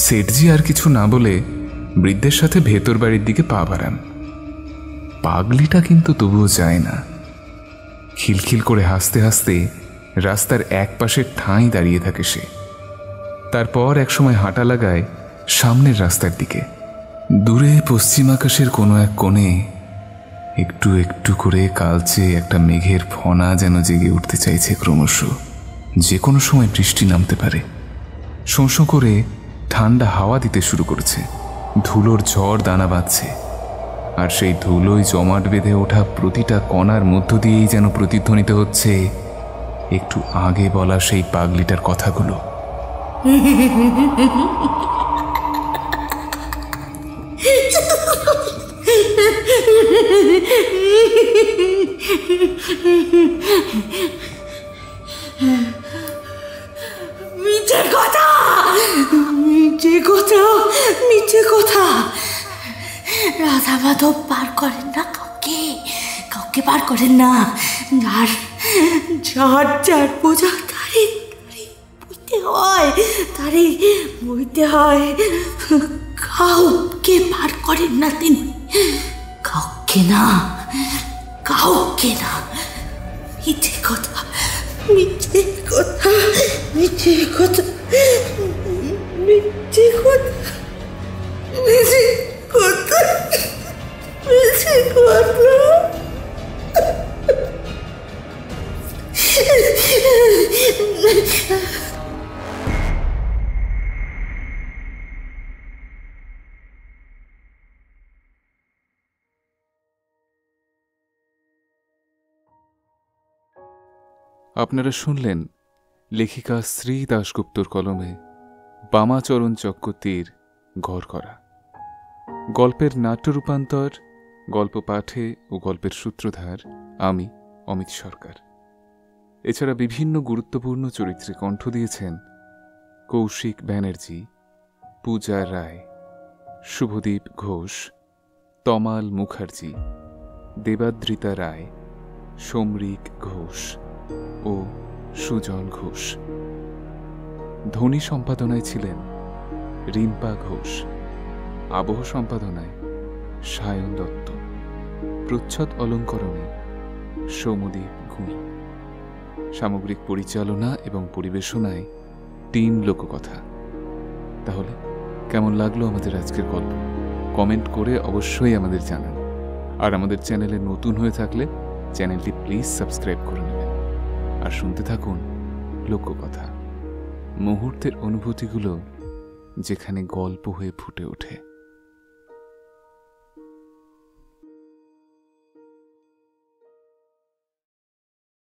শেঠজি আর কিছু না বলে বৃদ্ধের সাথে ভেতর বাড়ির দিকে পা বাড়ান। পাগলিটা কিন্তু তবুও যায় না। খিলখিল করে হাসতে হাসতে রাস্তার এক পাশের ঠাঁই দাঁড়িয়ে থাকে সে। তারপর একসময় হাঁটা লাগায় সামনের রাস্তার দিকে। দূরে পশ্চিম আকাশের কোনো এক কোণে একটু একটু করে কালচে একটা মেঘের ফনা যেন জেগে উঠতে চাইছে ক্রমশ। যে কোনো সময় বৃষ্টি নামতে পারে। শোঁ শোঁ করে ঠান্ডা হাওয়া দিতে শুরু করেছে। ধুলোর ঝড় দানা বাঁধছে, আর সেই ধুলোয় জমাট বেঁধে ওঠা প্রতিটা কণার মধ্য দিয়েই যেন প্রতিধ্বনিত হচ্ছে একটু আগে বলা সেই পাগলিটার কথাগুলো। মিছে কথা, মিছে কথা, মিছে কথা। রাধা মাধব পার করেন না কাউকে, কাউকে পার করেন না। যার যার যার বোঝা তারই বইতে হয়, তারই বইতে হয়। কাউকে পার করেন না তিনি, কাউকে না, কাউকে না। মিছে কথা, মিছে কথা, মিছে কথা, মিছে কথা, মিছে কথা, মিছে কথা। আপনারা শুনলেন লেখিকা শ্রী দাশগুপ্তর কলমে বামাচরণ চক্রবর্তীর ঘর করা। গল্পের নাট্য রূপান্তর, গল্প পাঠে ও গল্পের সূত্রধার আমি অমিত সরকার। এছাড়া বিভিন্ন গুরুত্বপূর্ণ চরিত্রে কণ্ঠ দিয়েছেন কৌশিক ব্যানার্জি, পূজা রায়, শুভদীপ ঘোষ, তমাল মুখার্জি, দেবাদ্রিতা রায়, সমরিক ঘোষ ও সুজল ঘোষ। ধ্বনি সম্পাদনায় ছিলেন রিম্পা ঘোষ, আবহ সম্পাদনায় সায়ন দত্ত, প্রচ্ছদ অলঙ্করণে সৌমদীপ গুঁই, সামগ্রিক পরিচালনা এবং পরিবেশনায় টিম লোককথা। তাহলে কেমন লাগলো আমাদের আজকের গল্প? কমেন্ট করে অবশ্যই আমাদের জানান। আর আমাদের চ্যানেলে নতুন হয়ে থাকলে চ্যানেলটি প্লিজ সাবস্ক্রাইব করে নেবেন। আর শুনতে থাকুন লোককথা, মুহূর্তের অনুভূতিগুলো যেখানে গল্প হয়ে ফুটে ওঠে।